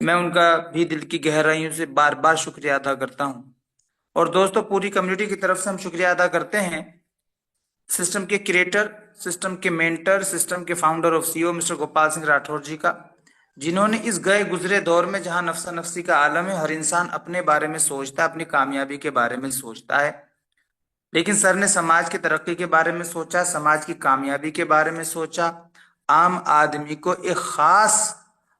मैं उनका भी दिल की गहराइयों से बार बार शुक्रिया अदा करता हूँ। और दोस्तों, पूरी कम्युनिटी की तरफ से हम शुक्रिया अदा करते हैं सिस्टम के क्रिएटर, सिस्टम के मेंटर, सिस्टम के founder of CEO mister Gopal Singh Rathore ji का, जिन्होंने इस गए गुजरे दौर में जहां नफसा नफसी का आलम है, हर इंसान अपने बारे में सोचता है, अपनी कामयाबी के बारे में सोचता है, लेकिन सर ने समाज की तरक्की के बारे में सोचा, समाज की कामयाबी के बारे में सोचा, आम आदमी को एक खास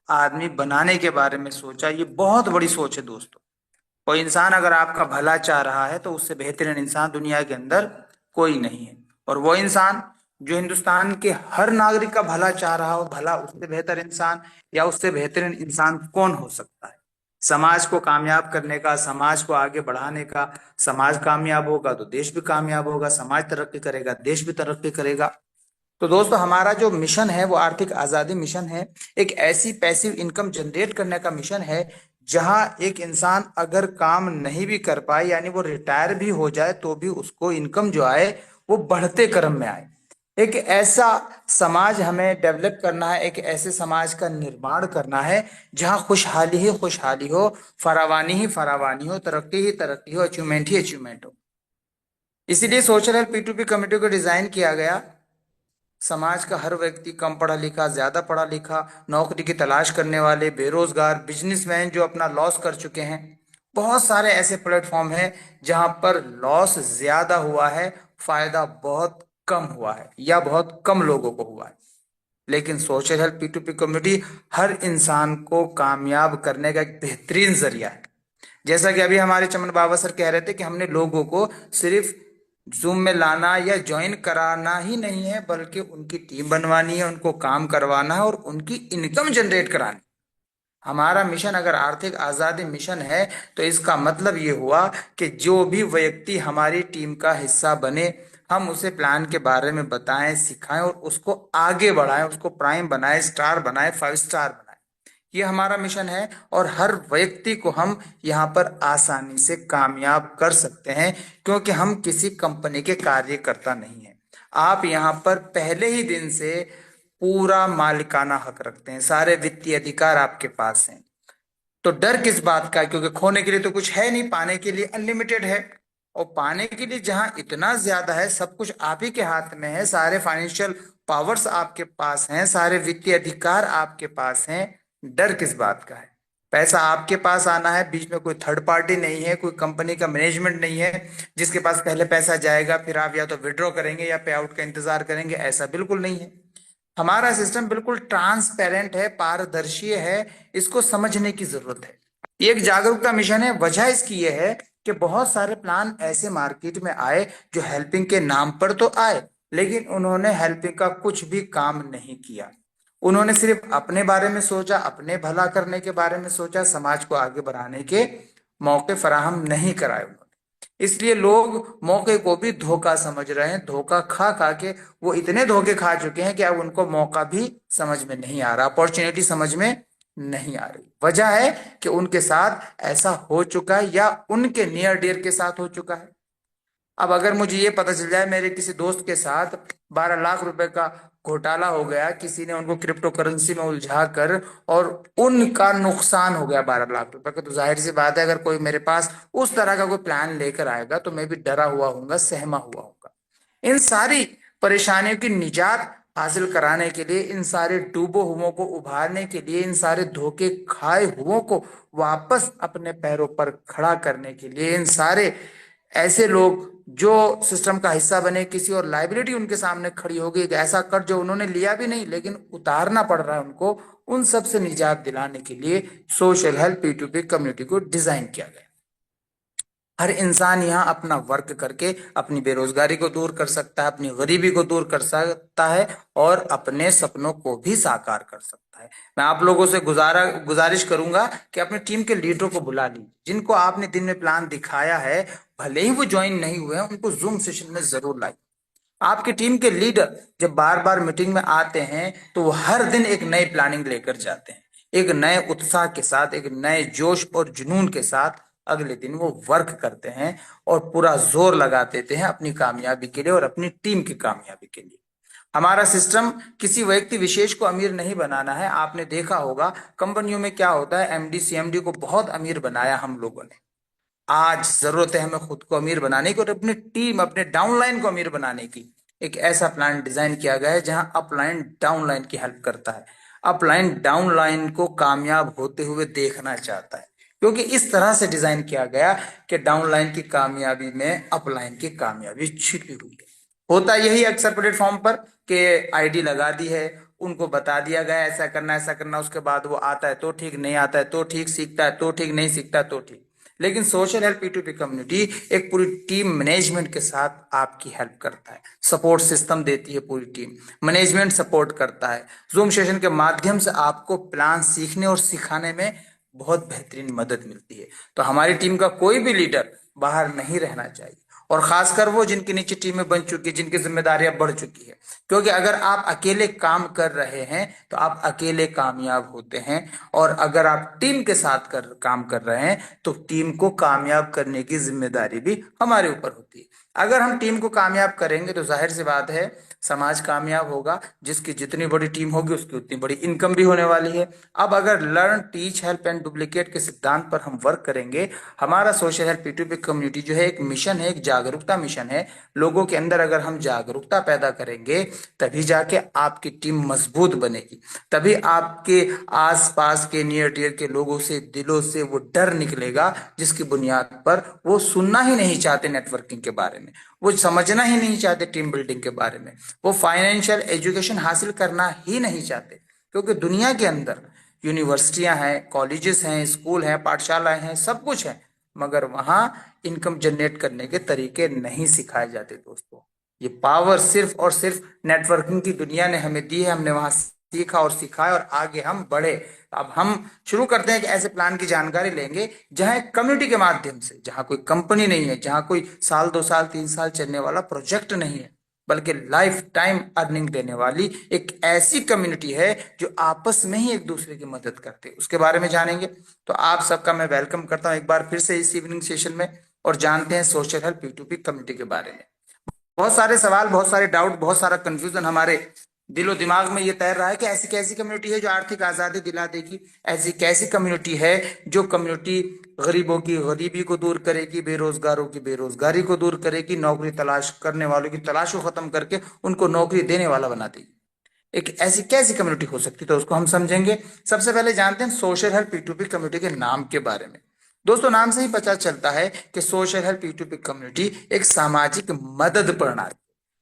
आदमी बनाने के बारे में सोचा। ये बहुत बड़ी सोच है दोस्तों। कोई इंसान अगर आपका भला चाह रहा है तो उससे बेहतरीन इंसान दुनिया के अंदर कोई नहीं है। और वो इंसान जो हिंदुस्तान के हर नागरिक का भला चाह रहा हो, भला उससे बेहतर इंसान या उससे बेहतरीन इंसान कौन हो सकता है? समाज को कामयाब करने का, समाज को आगे बढ़ाने का। समाज कामयाब होगा तो देश भी कामयाब होगा, समाज तरक्की करेगा देश भी तरक्की करेगा। तो दोस्तों, हमारा जो मिशन है वो आर्थिक आजादी मिशन है। एक ऐसी पैसिव इनकम जनरेट करने का मिशन है जहां एक इंसान अगर काम नहीं भी कर पाए, यानी वो रिटायर भी हो जाए, तो भी उसको इनकम जो आए वो बढ़ते क्रम में आए। एक ऐसा समाज हमें डेवलप करना है, एक ऐसे समाज का निर्माण करना है जहां खुशहाली ही खुशहाली हो, फरावानी ही फरावानी हो, तरक्की ही तरक्की हो, अचीवमेंट ही अचीवमेंट हो। इसीलिए सोशल हेल्प P2P कमेटी को डिजाइन किया गया। समाज का हर व्यक्ति, कम पढ़ा लिखा, ज्यादा पढ़ा लिखा, नौकरी की तलाश करने वाले, बेरोजगार, बिजनेसमैन जो अपना लॉस कर चुके हैं, बहुत सारे ऐसे प्लेटफॉर्म हैं जहां पर लॉस ज्यादा हुआ है, फायदा बहुत कम हुआ है या बहुत कम लोगों को हुआ है। लेकिन सोशल हेल्प P2P कम्युनिटी हर इंसान को कामयाब करने का एक बेहतरीन जरिया है। जैसा कि अभी हमारे चमन बाबा सर कह रहे थे कि हमने लोगों को सिर्फ जूम में लाना या ज्वाइन कराना ही नहीं है, बल्कि उनकी टीम बनवानी है, उनको काम करवाना है और उनकी इनकम जनरेट करानी। हमारा मिशन अगर आर्थिक आजादी मिशन है तो इसका मतलब ये हुआ कि जो भी व्यक्ति हमारी टीम का हिस्सा बने, हम उसे प्लान के बारे में बताएं, सिखाएं और उसको आगे बढ़ाएं, उसको प्राइम बनाएं, स्टार बनाएं, 5 स्टार बनाएं। ये हमारा मिशन है और हर व्यक्ति को हम यहाँ पर आसानी से कामयाब कर सकते हैं, क्योंकि हम किसी कंपनी के कार्यकर्ता नहीं हैं। आप यहाँ पर पहले ही दिन से पूरा मालिकाना हक रखते हैं, सारे वित्तीय अधिकार आपके पास हैं। तो डर किस बात का है? क्योंकि खोने के लिए तो कुछ है नहीं, पाने के लिए अनलिमिटेड है। और पाने के लिए जहां इतना ज्यादा है, सब कुछ आप ही के हाथ में है, सारे फाइनेंशियल पावर्स आपके पास हैं, सारे वित्तीय अधिकार आपके पास हैं। डर किस बात का है? पैसा आपके पास आना है, बीच में कोई थर्ड पार्टी नहीं है, कोई कंपनी का मैनेजमेंट नहीं है जिसके पास पहले पैसा जाएगा फिर आप या तो विड्रॉ करेंगे या पे आउट का इंतजार करेंगे। ऐसा बिल्कुल नहीं है। हमारा सिस्टम बिल्कुल ट्रांसपेरेंट है, पारदर्शी है। इसको समझने की जरूरत है। ये एक जागरूकता मिशन है। वजह इसकी ये है कि बहुत सारे प्लान ऐसे मार्केट में आए जो हेल्पिंग के नाम पर तो आए, लेकिन उन्होंने हेल्पिंग का कुछ भी काम नहीं किया। उन्होंने सिर्फ अपने बारे में सोचा, अपने भला करने के बारे में सोचा, समाज को आगे बढ़ाने के मौके फराहम नहीं कराए उन्होंने। इसलिए लोग मौके को भी धोखा समझ रहे हैं। धोखा खा खा के वो इतने धोखे खा चुके हैं कि अब उनको मौका भी समझ में नहीं आ रहा, अपॉर्चुनिटी समझ में नहीं आ रही। वजह है कि उनके साथ ऐसा हो चुका है या उनके नियर डियर के साथ हो चुका है। अब अगर मुझे ये पता चल जाए मेरे किसी दोस्त के साथ 12 लाख रुपए का घोटाला हो गया, किसी ने उनको क्रिप्टो करेंसी में उलझा कर, और उनका नुकसान हो गया 12 लाख रुपए का, तो जाहिर सी बात है अगर कोई मेरे पास उस तरह का कोई प्लान लेकर आएगा तो मैं भी डरा हुआ हूँ, सहमा हुआ हूँ। इन सारी परेशानियों की निजात हासिल कराने के लिए, इन सारे डूबो हुओं को उभारने के लिए, इन सारे धोखे खाए हुओं को वापस अपने पैरों पर खड़ा करने के लिए, इन सारे ऐसे लोग जो सिस्टम का हिस्सा बने, किसी और लाइबिलिटी उनके सामने खड़ी होगी, एक ऐसा कर्ज जो उन्होंने लिया भी नहीं लेकिन उतारना पड़ रहा है उनको, उन सब से निजात दिलाने के लिए सोशल हेल्प P2P कम्युनिटी को डिजाइन किया गया। हर इंसान यहाँ अपना वर्क करके अपनी बेरोजगारी को दूर कर सकता है, अपनी गरीबी को दूर कर सकता है और अपने सपनों को भी साकार कर सकता है। मैं आप लोगों से गुजारिश करूंगा कि अपनी टीम के लीडरों को बुला लीजिए, जिनको आपने दिन में प्लान दिखाया है, भले ही वो ज्वाइन नहीं हुए हैं, उनको जूम सेशन में जरूर लाइए। आपकी टीम के लीडर जब बार बार मीटिंग में आते हैं तो वो हर दिन एक नई प्लानिंग लेकर जाते हैं, एक नए उत्साह के साथ, एक नए जोश और जुनून के साथ अगले दिन वो वर्क करते हैं और पूरा जोर लगा देते हैं अपनी कामयाबी के लिए और अपनी टीम की कामयाबी के लिए। हमारा सिस्टम किसी व्यक्ति विशेष को अमीर नहीं बनाना है। आपने देखा होगा कंपनियों में क्या होता है, एमडी सीएमडी को बहुत अमीर बनाया हम लोगों ने। आज जरूरत है हमें खुद को अमीर बनाने की और अपनी टीम, अपने डाउनलाइन को अमीर बनाने की। एक ऐसा प्लान डिजाइन किया गया है जहां अपलाइन डाउनलाइन की हेल्प करता है। अपलाइन डाउनलाइन को कामयाब होते हुए देखना चाहता है, क्योंकि इस तरह से डिजाइन किया गया कि डाउनलाइन की कामयाबी में अपलाइन की कामयाबी छिपी हुई है। होता यही अक्सर प्लेटफॉर्म पर के आईडी लगा दी है, उनको बता दिया गया ऐसा करना ऐसा करना, उसके बाद वो आता है तो ठीक, नहीं आता है तो ठीक, सीखता है तो ठीक, नहीं सीखता तो ठीक। लेकिन सोशल हेल्प P2P कम्युनिटी एक पूरी टीम मैनेजमेंट के साथ आपकी हेल्प करता है, सपोर्ट सिस्टम देती है पूरी टीम, मैनेजमेंट सपोर्ट करता है। जूम सेशन के माध्यम से आपको प्लान सीखने और सिखाने में बहुत बेहतरीन मदद मिलती है। तो हमारी टीम का कोई भी लीडर बाहर नहीं रहना चाहिए, और खासकर वो जिनके नीचे टीमें बन चुकी है, जिनकी जिम्मेदारियां बढ़ चुकी है। क्योंकि अगर आप अकेले काम कर रहे हैं तो आप अकेले कामयाब होते हैं, और अगर आप टीम के साथ काम कर रहे हैं तो टीम को कामयाब करने की जिम्मेदारी भी हमारे ऊपर होती है। अगर हम टीम को कामयाब करेंगे तो जाहिर सी बात है समाज कामयाब होगा। जिसकी जितनी बड़ी टीम होगी उसकी उतनी बड़ी इनकम भी होने वाली है। अब अगर learn teach help and duplicate के सिद्धांत पर हम वर्क करेंगे, हमारा सोशल हेल्प P2P कम्युनिटी जो है एक मिशन है, एक जागरूकता मिशन है। लोगों के अंदर अगर हम जागरूकता पैदा करेंगे तभी जाके आपकी टीम मजबूत बनेगी, तभी आपके आसपास के नियर टियर के लोगों से, दिलों से वो डर निकलेगा जिसकी बुनियाद पर वो सुनना ही नहीं चाहते नेटवर्किंग के बारे में, वो समझना ही नहीं चाहते टीम बिल्डिंग के बारे में, वो फाइनेंशियल एजुकेशन हासिल करना ही नहीं चाहते। क्योंकि दुनिया के अंदर यूनिवर्सिटियां हैं, कॉलेजेस हैं, स्कूल हैं, पाठशालाएं हैं, सब कुछ है, मगर वहां इनकम जनरेट करने के तरीके नहीं सिखाए जाते दोस्तों। ये पावर सिर्फ और सिर्फ नेटवर्किंग की दुनिया ने हमें दी है। हमने वहां सीखा और सिखाया और आगे हम बढ़े। अब हम शुरू करते हैं कि ऐसे प्लान की जानकारी लेंगे जहां कम्युनिटी के माध्यम से, जहां कोई कंपनी नहीं है, जहां कोई साल 2 साल 3 साल चलने वाला प्रोजेक्ट नहीं है, बल्कि लाइफ टाइम अर्निंग देने वाली एक ऐसी कम्युनिटी है जो आपस में ही एक दूसरे की मदद करते हैं, उसके बारे में जानेंगे। तो आप सबका मैं वेलकम करता हूं एक बार फिर से इस इवनिंग सेशन में, और जानते हैं सोशल हेल्प P2P कम्युनिटी के बारे में। बहुत सारे सवाल, बहुत सारे डाउट, बहुत सारा कंफ्यूजन हमारे दिलो दिमाग में ये तैर रहा है कि ऐसी कैसी कम्युनिटी है जो आर्थिक आजादी दिला देगी, ऐसी कैसी कम्युनिटी है जो कम्युनिटी गरीबों की गरीबी को दूर करेगी, बेरोजगारों की बेरोजगारी को दूर करेगी, नौकरी तलाश करने वालों की तलाश को खत्म करके उनको नौकरी देने वाला बना देगी। एक ऐसी कैसी कम्युनिटी हो सकती है, तो उसको हम समझेंगे। सबसे पहले जानते हैं सोशल हेल्प P2P कम्युनिटी के नाम के बारे में। दोस्तों, नाम से ही पता चलता है कि सोशल हेल्प P2P कम्युनिटी एक सामाजिक मदद प्रणाली,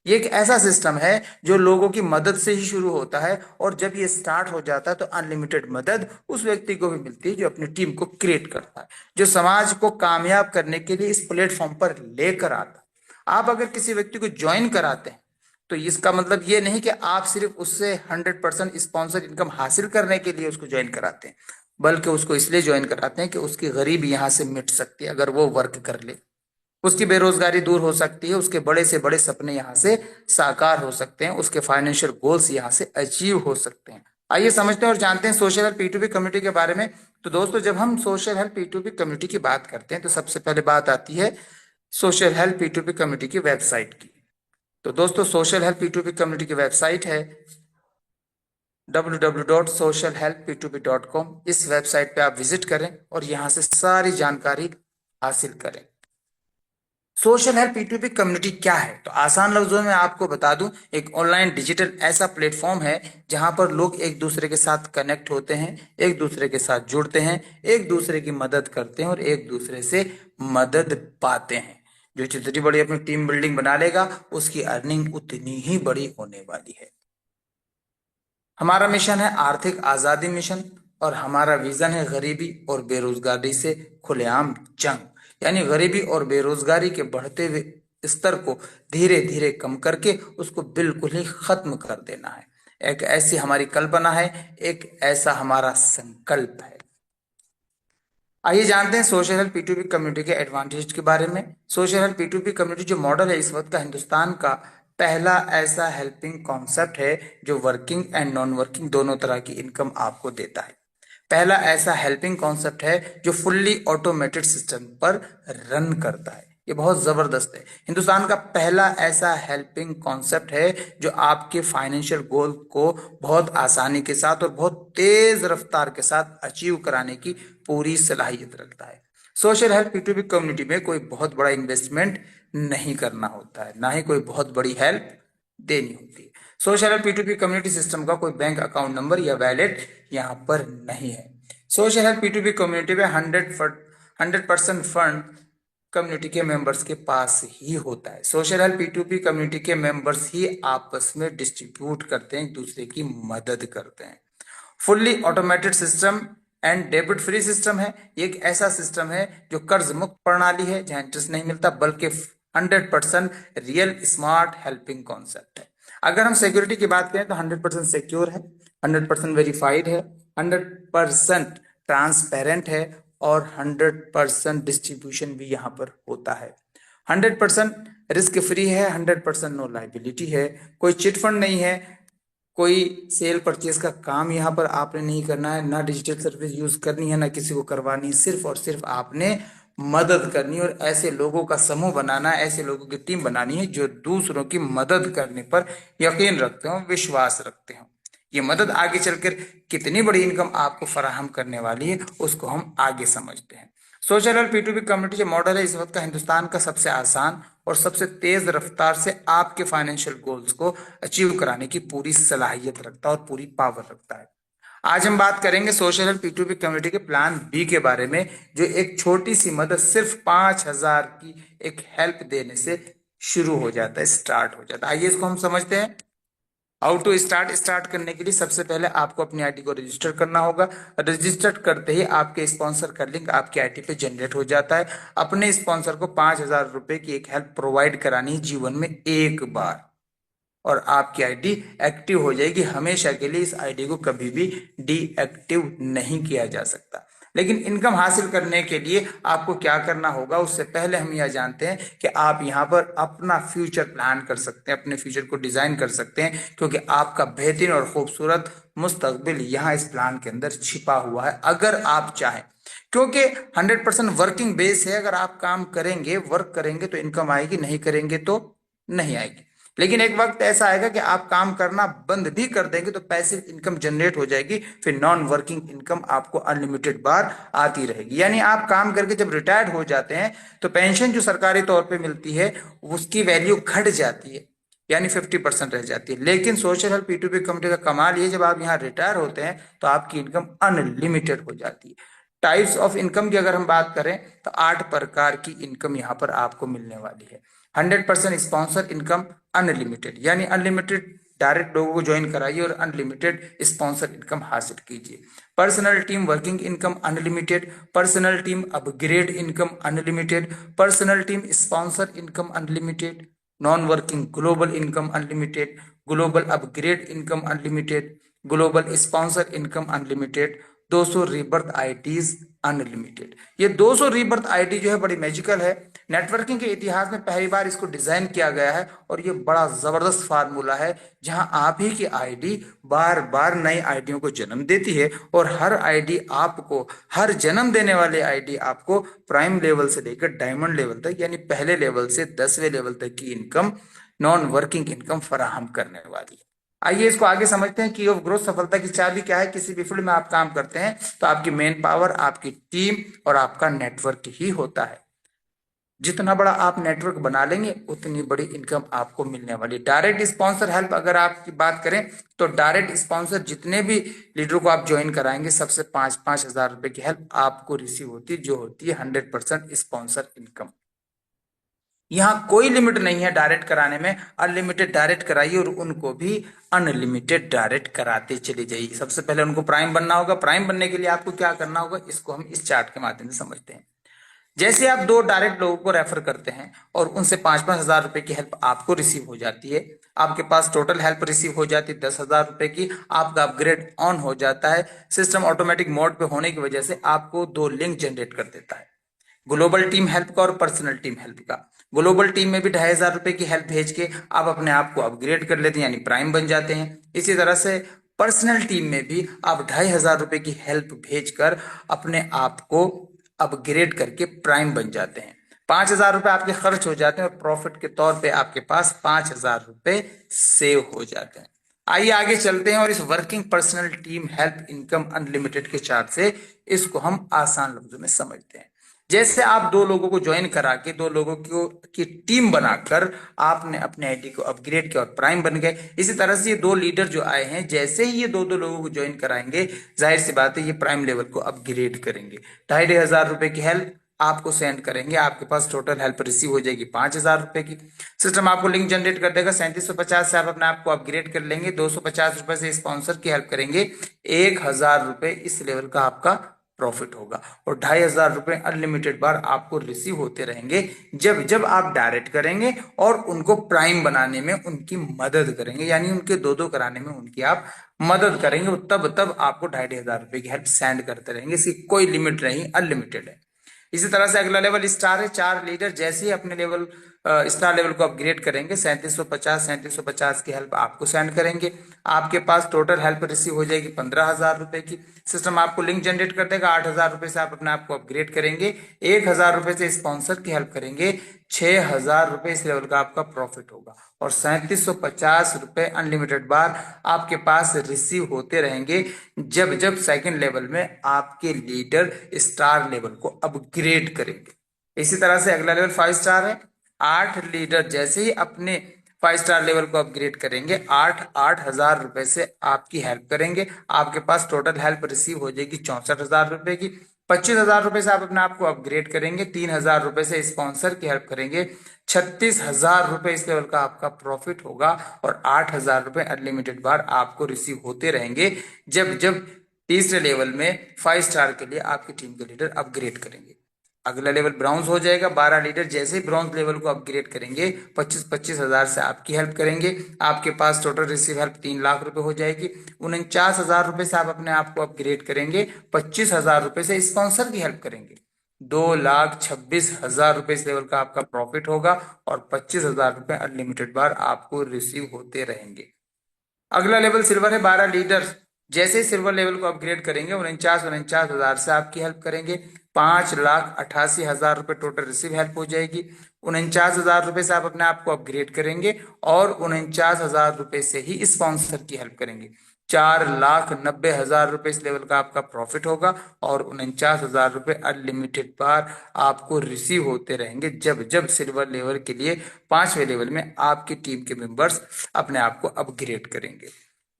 ये एक ऐसा सिस्टम है जो लोगों की मदद से ही शुरू होता है, और जब ये स्टार्ट हो जाता है तो अनलिमिटेड मदद उस व्यक्ति को भी मिलती है जो अपनी टीम को क्रिएट करता है, जो समाज को कामयाब करने के लिए इस प्लेटफॉर्म पर लेकर आता है। आप अगर किसी व्यक्ति को ज्वाइन कराते हैं तो इसका मतलब ये नहीं कि आप सिर्फ उससे 100% स्पॉन्सर इनकम हासिल करने के लिए उसको ज्वाइन कराते हैं, बल्कि उसको इसलिए ज्वाइन कराते हैं कि उसकी गरीबी यहां से मिट सकती है अगर वो वर्क कर ले, उसकी बेरोजगारी दूर हो सकती है, उसके बड़े से बड़े सपने यहाँ से साकार हो सकते हैं, उसके फाइनेंशियल गोल्स यहाँ से अचीव हो सकते हैं। आइए समझते हैं और जानते हैं सोशल हेल्प P2P कम्युनिटी के बारे में। तो दोस्तों, जब हम सोशल हेल्प P2P कम्युनिटी की बात करते हैं तो सबसे पहले बात आती है सोशल हेल्प P2P कम्युनिटी की वेबसाइट की। तो दोस्तों, सोशल हेल्प P2P कम्युनिटी की वेबसाइट है www.socialhelpp2p.com। इस वेबसाइट पे आप विजिट करें और यहाँ से सारी जानकारी हासिल करें। सोशल हेल्प P2P कम्युनिटी क्या है, तो आसान लफ्जों में आपको बता दूं, एक ऑनलाइन डिजिटल ऐसा प्लेटफॉर्म है जहां पर लोग एक दूसरे के साथ कनेक्ट होते हैं, एक दूसरे के साथ जुड़ते हैं, एक दूसरे की मदद करते हैं और एक दूसरे से मदद पाते हैं। जो जितनी बड़ी अपनी टीम बिल्डिंग बना लेगा उसकी अर्निंग उतनी ही बड़ी होने वाली है। हमारा मिशन है आर्थिक आजादी मिशन, और हमारा विजन है गरीबी और बेरोजगारी से खुलेआम जंग, यानी गरीबी और बेरोजगारी के बढ़ते हुए स्तर को धीरे धीरे कम करके उसको बिल्कुल ही खत्म कर देना है। एक ऐसी हमारी कल्पना है, एक ऐसा हमारा संकल्प है। आइए जानते हैं सोशल हेल्प P2P कम्युनिटी के एडवांटेज के बारे में। सोशल हेल्प P2P कम्युनिटी जो मॉडल है इस वक्त का हिंदुस्तान का पहला ऐसा हेल्पिंग कॉन्सेप्ट है जो वर्किंग एंड नॉन वर्किंग दोनों तरह की इनकम आपको देता है। पहला ऐसा हेल्पिंग कॉन्सेप्ट है जो फुल्ली ऑटोमेटेड सिस्टम पर रन करता है। ये बहुत जबरदस्त है। हिंदुस्तान का पहला ऐसा हेल्पिंग कॉन्सेप्ट है जो आपके फाइनेंशियल गोल को बहुत आसानी के साथ और बहुत तेज रफ्तार के साथ अचीव कराने की पूरी सलाहियत रखता है। सोशल हेल्प पी2पी कम्युनिटी में कोई बहुत बड़ा इन्वेस्टमेंट नहीं करना होता है, ना ही कोई बहुत बड़ी हेल्प देनी होती है। सोशल हेल्प पी2पी कम्युनिटी सिस्टम का कोई बैंक अकाउंट नंबर या वैलेट यहाँ पर नहीं है। सोशल हेल्प पी2पी कम्युनिटी में 100% फंड कम्युनिटी के मेंबर्स के पास ही होता है। सोशल हेल्प पी2पी कम्युनिटी के मेंबर्स ही आपस में डिस्ट्रीब्यूट करते हैं, एक दूसरे की मदद करते हैं। Fully automated system and debit free system है। ये एक ऐसा सिस्टम है जो कर्ज मुक्त प्रणाली है, जहां इंटरेस्ट नहीं मिलता, बल्कि 100% रियल स्मार्ट हेल्पिंग कॉन्सेप्ट है। अगर हम सिक्योरिटी की बात करें तो 100% सिक्योर है, 100% वेरीफाइड है, 100% ट्रांसपेरेंट है और 100% डिस्ट्रीब्यूशन भी यहाँ पर होता है। 100% रिस्क फ्री है, 100% नो लाइबिलिटी है, कोई चिट फंड नहीं है, कोई सेल परचेज का काम यहाँ पर आपने नहीं करना है, ना डिजिटल सर्विस यूज करनी है, ना किसी को करवानी है, सिर्फ और सिर्फ आपने मदद करनी है और ऐसे लोगों का समूह बनाना है, ऐसे लोगों की टीम बनानी है जो दूसरों की मदद करने पर यकीन रखते हो, विश्वास रखते हो। ये मदद आगे चलकर कितनी बड़ी इनकम आपको फराहम करने वाली है उसको हम आगे समझते हैं। सोशल हेल्प पी2पी कम्युनिटी जो मॉडल है इस वक्त का हिंदुस्तान का सबसे आसान और सबसे तेज रफ्तार से आपके फाइनेंशियल गोल्स को अचीव कराने की पूरी सलाहियत रखता है और पूरी पावर रखता है। आज हम बात करेंगे सोशल हेल्प पी2पी कम्युनिटी के प्लान बी के बारे में, जो एक छोटी सी मदद सिर्फ 5,000 की एक हेल्प देने से शुरू हो जाता है, स्टार्ट हो जाता है। आइए इसको हम समझते हैं। हाउ टू स्टार्ट करने के लिए सबसे पहले आपको अपनी आईडी को रजिस्टर करना होगा। रजिस्टर करते ही आपके स्पॉन्सर का लिंक आपकी आईडी पे जनरेट हो जाता है। अपने स्पॉन्सर को 5,000 रुपए की एक हेल्प प्रोवाइड करानी है जीवन में एक बार, और आपकी आईडी एक्टिव हो जाएगी हमेशा के लिए। इस आईडी को कभी भी डीएक्टिव नहीं किया जा सकता। लेकिन इनकम हासिल करने के लिए आपको क्या करना होगा, उससे पहले हम यह जानते हैं कि आप यहाँ पर अपना फ्यूचर प्लान कर सकते हैं, अपने फ्यूचर को डिजाइन कर सकते हैं, क्योंकि आपका बेहतरीन और खूबसूरत मुस्तकबिल यहाँ इस प्लान के अंदर छिपा हुआ है, अगर आप चाहें। क्योंकि 100% वर्किंग बेस है, अगर आप काम करेंगे, वर्क करेंगे तो इनकम आएगी, नहीं करेंगे तो नहीं आएगी। लेकिन एक वक्त ऐसा आएगा कि आप काम करना बंद भी कर देंगे तो पैसिव इनकम जनरेट हो जाएगी, फिर नॉन वर्किंग इनकम आपको अनलिमिटेड बार आती रहेगी। यानी आप काम करके जब रिटायर्ड हो जाते हैं तो पेंशन जो सरकारी तौर पे मिलती है उसकी वैल्यू घट जाती है, यानी 50% रह जाती है। लेकिन सोशल हेल्प पी2पी कम्युनिटी का कमाल ये, जब आप यहाँ रिटायर होते हैं तो आपकी इनकम अनलिमिटेड हो जाती है। टाइप्स ऑफ इनकम की अगर हम बात करें तो 8 प्रकार की इनकम यहाँ पर आपको मिलने वाली है। 100% स्पॉन्सर इनकम अनलिमिटेड, यानी अनलिमिटेड डायरेक्ट लोगों को ज्वाइन कराइए और अनलिमिटेड स्पॉन्सर इनकम हासिल कीजिए। Personal team working income unlimited, personal team upgrade income unlimited, personal team sponsor income unlimited, non working global income unlimited, global upgrade income unlimited, global sponsor income unlimited, 200 rebirth IDs unlimited. ये 200 rebirth ID जो है बड़ी magical है। Networking के इतिहास में पहली बार इसको डिजाइन किया गया है और ये बड़ा जबरदस्त फार्मूला है, जहां आप ही की आईडी बार बार नई आईडियों को जन्म देती है और हर आईडी आपको, हर जन्म देने वाले आईडी आपको प्राइम लेवल से लेकर डायमंड लेवल तक, यानी पहले लेवल से 10वें लेवल तक की इनकम, नॉन वर्किंग इनकम फराहम करने वाली है। आइए इसको आगे समझते हैं। की ऑफ ग्रोथ सफलता की चाबी क्या है। किसी भी फील्ड में आप काम करते हैं तो आपकी मेन पावर, आपकी टीम और आपका नेटवर्क ही होता है। जितना बड़ा आप नेटवर्क बना लेंगे उतनी बड़ी इनकम आपको मिलने वाली। डायरेक्ट स्पॉन्सर हेल्प अगर आपकी बात करें तो डायरेक्ट स्पॉन्सर जितने भी लीडर को आप ज्वाइन कराएंगे सबसे 5,000 रुपए की हेल्प आपको रिसीव होती है, जो होती है 100% स्पॉन्सर इनकम। यहाँ कोई लिमिट नहीं है डायरेक्ट कराने में, अनलिमिटेड डायरेक्ट कराइए और उनको भी अनलिमिटेड डायरेक्ट कराते चले जाइए। सबसे पहले उनको प्राइम बनना होगा। प्राइम बनने के लिए आपको क्या करना होगा, इसको हम इस चार्ट के माध्यम से समझते हैं। जैसे आप 2 डायरेक्ट लोगों को रेफर करते हैं और उनसे 5,000 रुपए की हेल्प आपको रिसीव हो जाती है, आपके पास टोटल हेल्प रिसीव हो जाती है 10,000 रुपए की, आपका अपग्रेड ऑन हो जाता है। सिस्टम ऑटोमेटिक मोड पे होने की वजह से आपको 2 लिंक जनरेट कर देता है, ग्लोबल टीम हेल्प का और पर्सनल टीम हेल्प का। ग्लोबल टीम में भी 2,500 रुपए की हेल्प भेज के आप अपने आप को अपग्रेड कर लेते हैं, यानी प्राइम बन जाते हैं। इसी तरह से पर्सनल टीम में भी आप 2,500 रुपए की हेल्प भेजकर अपने आप को अपग्रेड करके प्राइम बन जाते हैं। 5,000 रुपए आपके खर्च हो जाते हैं और प्रॉफिट के तौर पे आपके पास 5,000 रुपए सेव हो जाते हैं। आइए आगे चलते हैं और इस working personal team help income unlimited के चार्ट से इसको हम आसान लफ्जों में समझते हैं। जैसे आप दो लोगों को ज्वाइन करा के दो लोगों की टीम बनाकर आपने अपने आईडी को अपग्रेड किया और प्राइम बन गए, इसी तरह से ये दो लीडर जो आए हैं, जैसे ही ये दो दो लोगों को ज्वाइन कराएंगे, जाहिर सी बात है ये प्राइम लेवल को अपग्रेड करेंगे। 2,500 रुपए की हेल्प आपको सेंड करेंगे, आपके पास टोटल हेल्प रिसीव हो जाएगी 5,000 रुपए की। सिस्टम आपको लिंक जनरेट कर देगा, 3750 से आप अपने आप को अपग्रेड कर लेंगे। 250 रुपए से स्पॉन्सर की हेल्प करेंगे, 1,000 रुपए इस लेवल का आपका प्रॉफिट होगा और 2,500 रुपए अनलिमिटेड बार आपको रिसीव होते रहेंगे जब जब आप डायरेक्ट करेंगे और उनको प्राइम बनाने में उनकी मदद करेंगे, यानी उनके दो दो कराने में उनकी आप मदद करेंगे, तब तब आपको 2,500 रुपए की हेल्प सेंड करते रहेंगे। इसकी कोई लिमिट नहीं, अनलिमिटेड है। इसी तरह से अगला लेवल स्टार है। 4 लीडर जैसे ही अपने लेवल स्टार लेवल को अपग्रेड करेंगे, 3750 की हेल्प आपको सेंड करेंगे, आपके पास टोटल हेल्प रिसीव हो जाएगी 15,000 रुपए की। सिस्टम आपको लिंक जनरेट कर देगा, 8,000 रुपए से आप अपने आप को अपग्रेड करेंगे, 1,000 रुपए से स्पॉन्सर की हेल्प करेंगे, 6,000 रुपए इस लेवल का आपका प्रॉफिट होगा और 3750 रुपए अनलिमिटेड बार आपके पास रिसीव होते रहेंगे जब जब सेकंड लेवल में आपके लीडर स्टार लेवल को अपग्रेड करेंगे। इसी तरह से अगला लेवल 5 स्टार है। 8 लीडर जैसे ही अपने 5 स्टार लेवल को अपग्रेड करेंगे, 8,000 रुपए से आपकी हेल्प करेंगे, आपके पास टोटल हेल्प रिसीव हो जाएगी 64,000 रुपए की। 25,000 रुपए से आप अपने आप को अपग्रेड करेंगे, 3,000 रुपए से स्पॉन्सर की हेल्प करेंगे, 36,000 रुपए इस लेवल का आपका प्रॉफिट होगा और 8,000 रुपए अनलिमिटेड बार आपको रिसीव होते रहेंगे जब जब तीसरे लेवल में 5 स्टार के लिए आपकी टीम के लीडर अपग्रेड करेंगे। अगला लेवल ब्राउन्स हो जाएगा। 12 लीडर जैसे ही ब्राउन्स लेवल को अपग्रेड करेंगे, 25,000 से आपकी हेल्प करेंगे, आपके पास टोटल रिसीव हेल्प 3,00,000 रुपए हो जाएगी। 49,000 रुपए से आप अपने आप को अपग्रेड करेंगे, 25,000 रुपए से स्पॉन्सर की हेल्प करेंगे, 2,26,000 रुपए इस लेवल का आपका प्रॉफिट होगा और 25,000 रुपए अनलिमिटेड बार आपको रिसीव होते रहेंगे। अगला लेवल सिल्वर है। 12 लीडर जैसे ही सिल्वर लेवल को अपग्रेड करेंगे, 49,000 से आपकी हेल्प करेंगे, 5,88,000 रुपए टोटल रिसीव हेल्प हो जाएगी। 49,000 रुपए से आप अपने आप को अपग्रेड करेंगे और 49,000 रुपए से ही स्पॉन्सर की हेल्प करेंगे, 4,90,000 रुपए इस लेवल का आपका प्रॉफिट होगा और 49,000 रुपए अनलिमिटेड बार आपको रिसीव होते रहेंगे जब जब सिल्वर लेवल के लिए 5वें लेवल में आपकी टीम के मेंबर्स अपने आप को अपग्रेड करेंगे।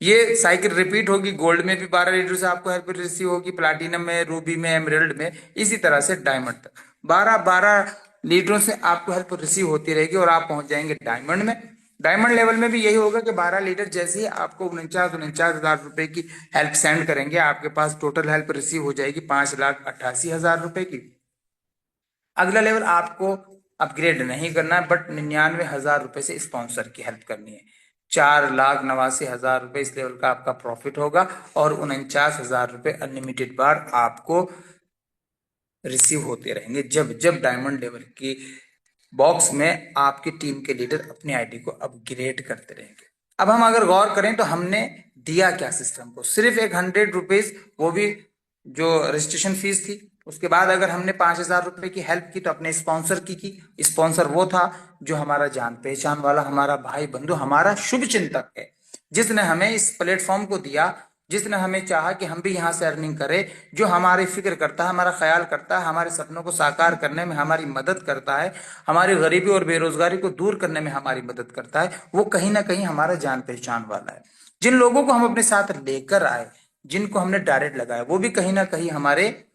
ये साइकिल रिपीट होगी। गोल्ड में भी 12 लीटर से आपको हेल्प रिसीव होगी, प्लाटिनम में, रूबी में, एमराल्ड में, इसी तरह से डायमंड तक 12 लीडरों से आपको हेल्प रिसीव होती रहेगी और आप पहुंच जाएंगे डायमंड में। डायमंड लेवल में भी यही होगा कि 12 लीडर जैसे ही आपको 49,000 रुपए की हेल्प सेंड करेंगे, आपके पास टोटल हेल्प रिसीव हो जाएगी 5,88,000 रुपए की। अगला लेवल आपको अपग्रेड नहीं करना है, बट 99,000 रुपए से स्पॉन्सर की हेल्प करनी है, 4,89,000 रुपए इस लेवल का आपका प्रॉफिट होगा और 49,000 रुपए अनलिमिटेड बार आपको रिसीव होते रहेंगे जब जब डायमंड लेवल की बॉक्स में आपकी टीम के लीडर अपनी आईडी को अपग्रेड करते रहेंगे। अब हम अगर गौर करें तो हमने दिया क्या सिस्टम को, सिर्फ एक 100 रुपीज, वो भी जो रजिस्ट्रेशन फीस थी। उसके बाद अगर हमने 5,000 रुपए की हेल्प की तो अपने स्पॉन्सर की स्पॉन्सर वो था जो हमारा जान पहचान वाला, हमारा भाई बंधु, हमारा शुभ चिंतक है, जिसने हमें इस प्लेटफॉर्म को दिया, जिसने हमें चाहा कि हम भी यहाँ से अर्निंग करें, जो हमारी फिक्र करता है, हमारा ख्याल करता है, हमारे सपनों को साकार करने में हमारी मदद करता है, हमारी गरीबी और बेरोजगारी को दूर करने में हमारी मदद करता है, वो कहीं ना कहीं हमारा जान पहचान वाला है। जिन लोगों को हम अपने साथ लेकर आए, जिनको हमने डायरेक्ट लगाया, वो भी कहीं ना कहीं हमारे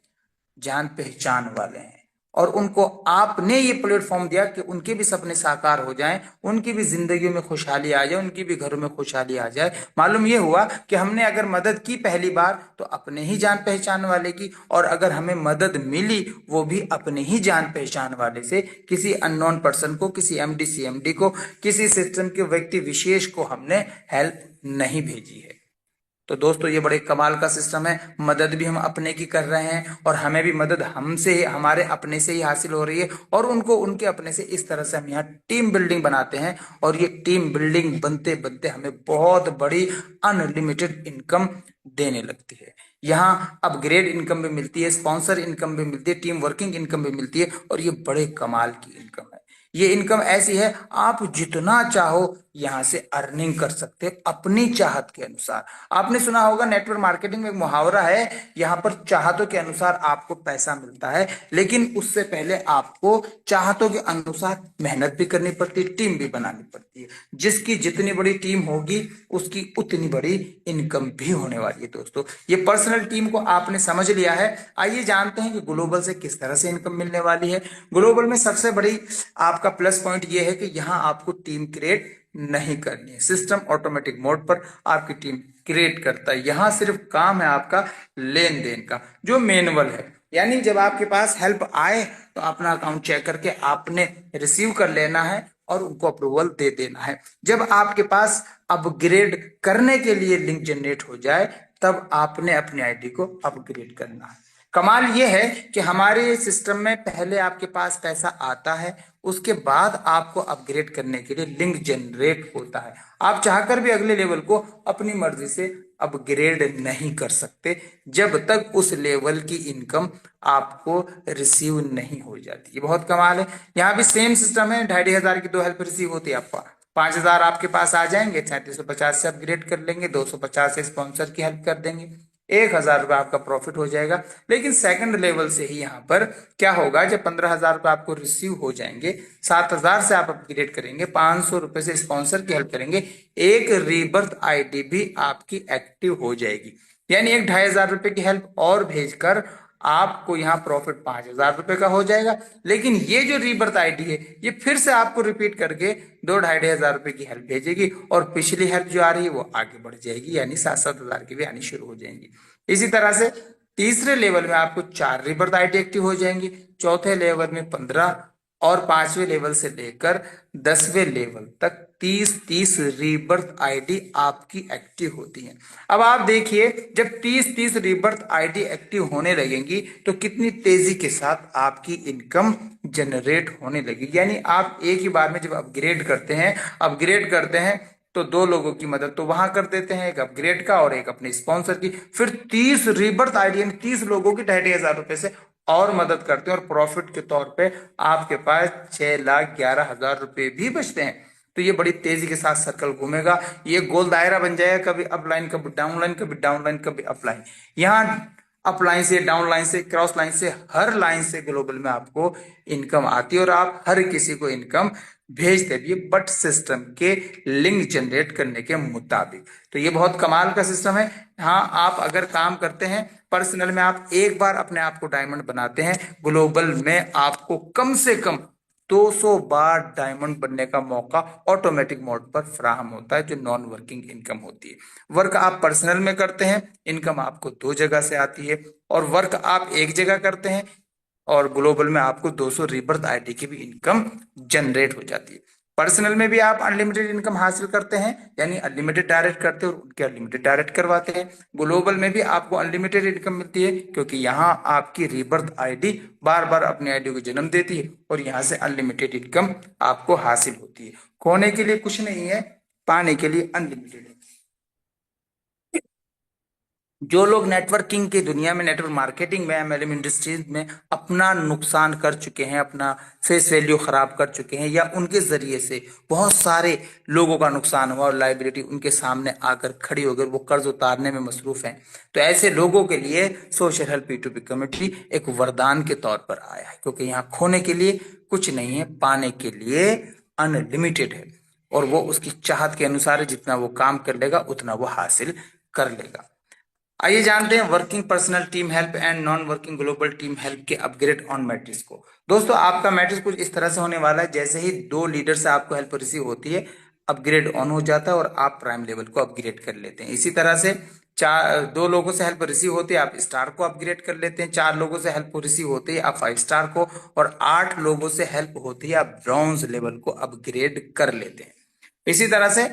जान पहचान वाले हैं और उनको आपने ये प्लेटफॉर्म दिया कि उनके भी सपने साकार हो जाएं, उनकी भी जिंदगी में खुशहाली आ जाए, उनकी भी घरों में खुशहाली आ जाए। मालूम ये हुआ कि हमने अगर मदद की पहली बार तो अपने ही जान पहचान वाले की, और अगर हमें मदद मिली वो भी अपने ही जान पहचान वाले से, किसी अननोन पर्सन को, किसी एमडी सीएमडी को, किसी सिस्टम के व्यक्ति विशेष को हमने हेल्प नहीं भेजी है। तो दोस्तों ये बड़े कमाल का सिस्टम है। मदद भी हम अपने की कर रहे हैं और हमें भी मदद हमसे ही, हमारे अपने से ही हासिल हो रही है और उनको उनके अपने से। इस तरह से हम यहाँ टीम बिल्डिंग बनाते हैं और ये टीम बिल्डिंग बनते बनते हमें बहुत बड़ी अनलिमिटेड इनकम देने लगती है। यहाँ अपग्रेड इनकम भी मिलती है, स्पॉन्सर इनकम भी मिलती है, टीम वर्किंग इनकम भी मिलती है, और ये बड़े कमाल की इनकम है। ये इनकम ऐसी है आप जितना चाहो यहां से अर्निंग कर सकते हैं अपनी चाहत के अनुसार। आपने सुना होगा नेटवर्क मार्केटिंग में एक मुहावरा है, यहाँ पर चाहतों के अनुसार आपको पैसा मिलता है, लेकिन उससे पहले आपको चाहतों के अनुसार मेहनत भी करनी पड़ती है, टीम भी बनानी पड़ती है। जिसकी जितनी बड़ी टीम होगी उसकी उतनी बड़ी इनकम भी होने वाली है। दोस्तों ये पर्सनल टीम को आपने समझ लिया है। आइए जानते हैं कि ग्लोबल से किस तरह से इनकम मिलने वाली है। ग्लोबल में सबसे बड़ी आपका प्लस पॉइंट यह है कि यहाँ आपको टीम क्रिएट नहीं करनी है, सिस्टम ऑटोमेटिक मोड पर आपकी टीम क्रिएट करता है। यहां सिर्फ काम है आपका लेन देन का, जो मैनुअल है, यानी जब आपके पास हेल्प आए तो अपना अकाउंट चेक करके आपने रिसीव कर लेना है और उनको अप्रूवल दे देना है। जब आपके पास अपग्रेड करने के लिए लिंक जनरेट हो जाए तब आपने अपनी आईडी को अपग्रेड करना है। कमाल ये है कि हमारे सिस्टम में पहले आपके पास पैसा आता है, उसके बाद आपको अपग्रेड करने के लिए लिंक जनरेट होता है। आप चाहकर भी अगले लेवल को अपनी मर्जी से अपग्रेड नहीं कर सकते जब तक उस लेवल की इनकम आपको रिसीव नहीं हो जाती। ये बहुत कमाल है। यहाँ भी सेम सिस्टम है, 2,500 की 2 हेल्प रिसीव होती है, आपको 5,000 आपके पास आ जाएंगे, 3,350 से अपग्रेड कर लेंगे, 250 से स्पॉन्सर की हेल्प कर देंगे, 1,000 रुपये आपका प्रॉफिट हो जाएगा। लेकिन सेकंड लेवल से ही यहाँ पर क्या होगा, जब 15,000 रुपये आपको रिसीव हो जाएंगे, 7,000 से आप अपग्रेड करेंगे, 500 रुपये से स्पॉन्सर की हेल्प करेंगे, एक रीबर्थ आईडी भी आपकी एक्टिव हो जाएगी। यानी एक 2,500 रुपये की हेल्प और भेजकर आपको यहाँ प्रॉफिट 5,000 रुपये का हो जाएगा। लेकिन ये जो रीबर्थ आईडी है ये फिर से आपको रिपीट करके 2,500 रुपये की हेल्प भेजेगी, और पिछली हेल्प जो आ रही है वो आगे बढ़ जाएगी, यानी 7,000 की भी आनी शुरू हो जाएंगी। इसी तरह से तीसरे लेवल में आपको 4 रिबर्थ आईडी एक्टिव हो जाएंगी, चौथे लेवल में 15, और 5वें लेवल से लेकर 10वें लेवल तक 30-30 रीबर्थ आईडी आपकी एक्टिव होती हैं। अब आप देखिए जब 30-30 रीबर्थ आईडी एक्टिव होने लगेंगी तो कितनी तेजी के साथ आपकी इनकम जनरेट होने लगेगी। यानी आप एक ही बार में जब अपग्रेड करते हैं तो 2 लोगों की मदद तो वहां कर देते हैं, एक अपग्रेड का और एक अपने स्पॉन्सर की, फिर 30 रीबर्थ आईडी यानी 30 लोगों की 2,500 रुपए से और मदद करते हैं, और प्रॉफिट के तौर पे आपके पास 6,11,000 रुपए भी बचते हैं। तो ये बड़ी तेजी के साथ सर्कल घूमेगा, ये गोल दायरा बन जाएगा, कभी अपलाइन कभी डाउनलाइन, कभी डाउनलाइन कभी अपलाइन। यहाँ अपलाइन से, डाउनलाइन से, क्रॉस लाइन से, हर लाइन से ग्लोबल में आपको इनकम आती है, और आप हर किसी को इनकम भेजते भी, बट सिस्टम के लिंक जनरेट करने के मुताबिक। तो ये बहुत कमाल का सिस्टम है। हाँ, आप अगर काम करते हैं पर्सनल में, आप एक बार अपने आप को डायमंड बनाते हैं, ग्लोबल में आपको कम से कम 200 बार डायमंड बनने का मौका ऑटोमेटिक मोड पर फराहम होता है, जो नॉन वर्किंग इनकम होती है। वर्क आप पर्सनल में करते हैं, इनकम आपको 2 जगह से आती है, और वर्क आप एक जगह करते हैं और ग्लोबल में आपको 200 रीबर्थ आईडी की भी इनकम जनरेट हो जाती है। पर्सनल में भी आप अनलिमिटेड इनकम हासिल करते हैं, यानी अनलिमिटेड डायरेक्ट करते हैं और उनके अनलिमिटेड डायरेक्ट करवाते हैं। ग्लोबल में भी आपको अनलिमिटेड इनकम मिलती है, क्योंकि यहाँ आपकी रीबर्थ आईडी बार बार अपनी आईडी को जन्म देती है, और यहाँ से अनलिमिटेड इनकम आपको हासिल होती है। खोने के लिए कुछ नहीं है, पाने के लिए अनलिमिटेड है। जो लोग नेटवर्किंग की दुनिया में, नेटवर्क मार्केटिंग में, एमएलएम इंडस्ट्रीज में अपना नुकसान कर चुके हैं, अपना फेस वैल्यू खराब कर चुके हैं, या उनके जरिए से बहुत सारे लोगों का नुकसान हुआ और लाइबिलिटी उनके सामने आकर खड़ी हो गई, वो कर्ज उतारने में मसरूफ हैं, तो ऐसे लोगों के लिए सोशल हेल्प P2P कम्युनिटी एक वरदान के तौर पर आया है, क्योंकि यहाँ खोने के लिए कुछ नहीं है, पाने के लिए अनलिमिटेड है, और वो उसकी चाहत के अनुसार है, जितना वो काम कर लेगा उतना वो हासिल कर लेगा। आइए जानते हैं working personal team help and non working global team help के अपग्रेड ऑन मैट्रिक्स को। दोस्तों आपका मैट्रिक्स कुछ इस तरह से होने वाला है, जैसे ही 2 लीडर से आपको हेल्प रिसीव होती है, अपग्रेड ऑन हो जाता है और आप प्राइम लेवल को अपग्रेड कर लेते हैं। इसी तरह से 2 लोगों से हेल्प रिसीव होती है, आप स्टार को अपग्रेड कर लेते हैं, 4 लोगों से हेल्प रिसीव होती है आप 5 स्टार को, और 8 लोगों से हेल्प होती है आप ब्रॉन्ज लेवल को अपग्रेड कर लेते हैं। इसी तरह से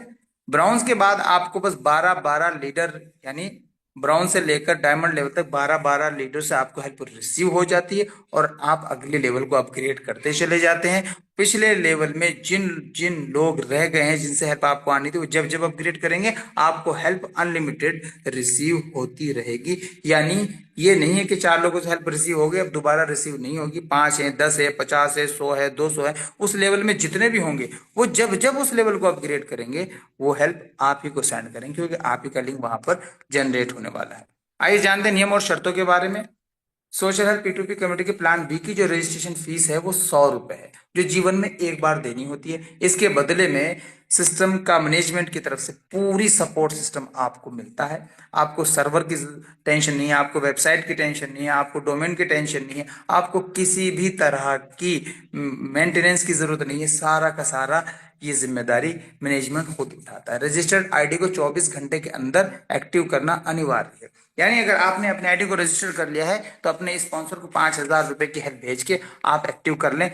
ब्राउन्स के बाद आपको बस 12-12 लीडर, यानी ब्राउन से लेकर डायमंड लेवल तक 12-12 लीडर से आपको हेल्प रिसीव हो जाती है, और आप अगले लेवल को अपग्रेड करते चले जाते हैं। पिछले लेवल में जिन जिन लोग रह गए हैं, जिनसे हेल्प आपको आनी थी, वो जब जब अपग्रेड करेंगे आपको हेल्प अनलिमिटेड रिसीव होती रहेगी। यानी ये नहीं है कि 4 लोगों से हेल्प रिसीव हो गई अब दोबारा रिसीव नहीं होगी। 5 है, 10 है, 50 है, 100 है, 200 है, उस लेवल में जितने भी होंगे वो जब जब उस लेवल को अपग्रेड करेंगे वो हेल्प आप ही को सेंड करेंगे, क्योंकि आप ही का लिंक वहां पर जनरेट होने वाला है। आइए जानते हैं नियम और शर्तों के बारे में। सोशल हेल्प P2P कम्युनिटी के प्लान बी की जो रजिस्ट्रेशन फीस है वो 100 रुपए है, जो जीवन में एक बार देनी होती है। इसके बदले में सिस्टम का मैनेजमेंट की तरफ से पूरी सपोर्ट सिस्टम आपको मिलता है। आपको सर्वर की टेंशन नहीं है, आपको वेबसाइट की टेंशन नहीं है, आपको डोमेन की टेंशन नहीं है, आपको किसी भी तरह की मेंटेनेंस की जरूरत नहीं है। सारा का सारा ये जिम्मेदारी मैनेजमेंट खुद उठाता है। रजिस्टर्ड आईडी को 24 घंटे के अंदर एक्टिव करना अनिवार्य है। यानी अगर आपने अपने आईडी को रजिस्टर कर लिया है तो अपने स्पॉन्सर को 5,000 रुपए की हेल्प भेज के आप एक्टिव कर लें।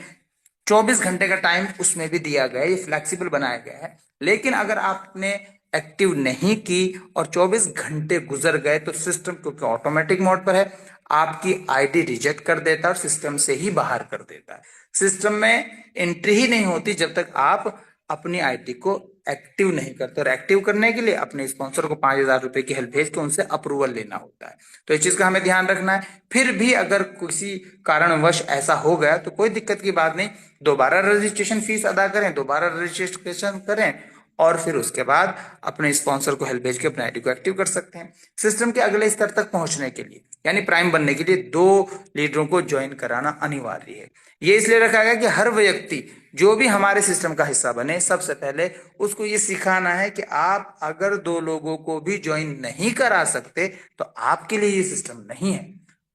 24 घंटे का टाइम उसमें भी दिया गया है, ये फ्लेक्सिबल बनाया गया है। लेकिन अगर आपने एक्टिव नहीं की और 24 घंटे गुजर गए तो सिस्टम, क्योंकि ऑटोमेटिक मोड पर है, आपकी आईडी रिजेक्ट कर देता है और सिस्टम से ही बाहर कर देता है। सिस्टम में एंट्री ही नहीं होती जब तक आप अपनी आईडी को एक्टिव नहीं करते। और एक्टिव करने के लिए अपने स्पॉन्सर को 5,000 रुपए की हेल्प भेज के उनसे अप्रूवल लेना होता है। तो इस चीज का हमें ध्यान रखना है। फिर भी अगर किसी कारणवश ऐसा हो गया तो कोई दिक्कत की बात नहीं, दोबारा रजिस्ट्रेशन फीस अदा करें, दोबारा रजिस्ट्रेशन करें और फिर उसके बाद अपने स्पॉन्सर को हेल्प भेज के अपने आईडी को एक्टिव कर सकते हैं। सिस्टम के अगले स्तर तक पहुंचने के लिए यानी प्राइम बनने के लिए 2 लीडरों को ज्वाइन कराना अनिवार्य है। ये इसलिए रखा गया कि हर व्यक्ति जो भी हमारे सिस्टम का हिस्सा बने, सबसे पहले उसको ये सिखाना है कि आप अगर 2 लोगों को भी ज्वाइन नहीं करा सकते तो आपके लिए ये सिस्टम नहीं है।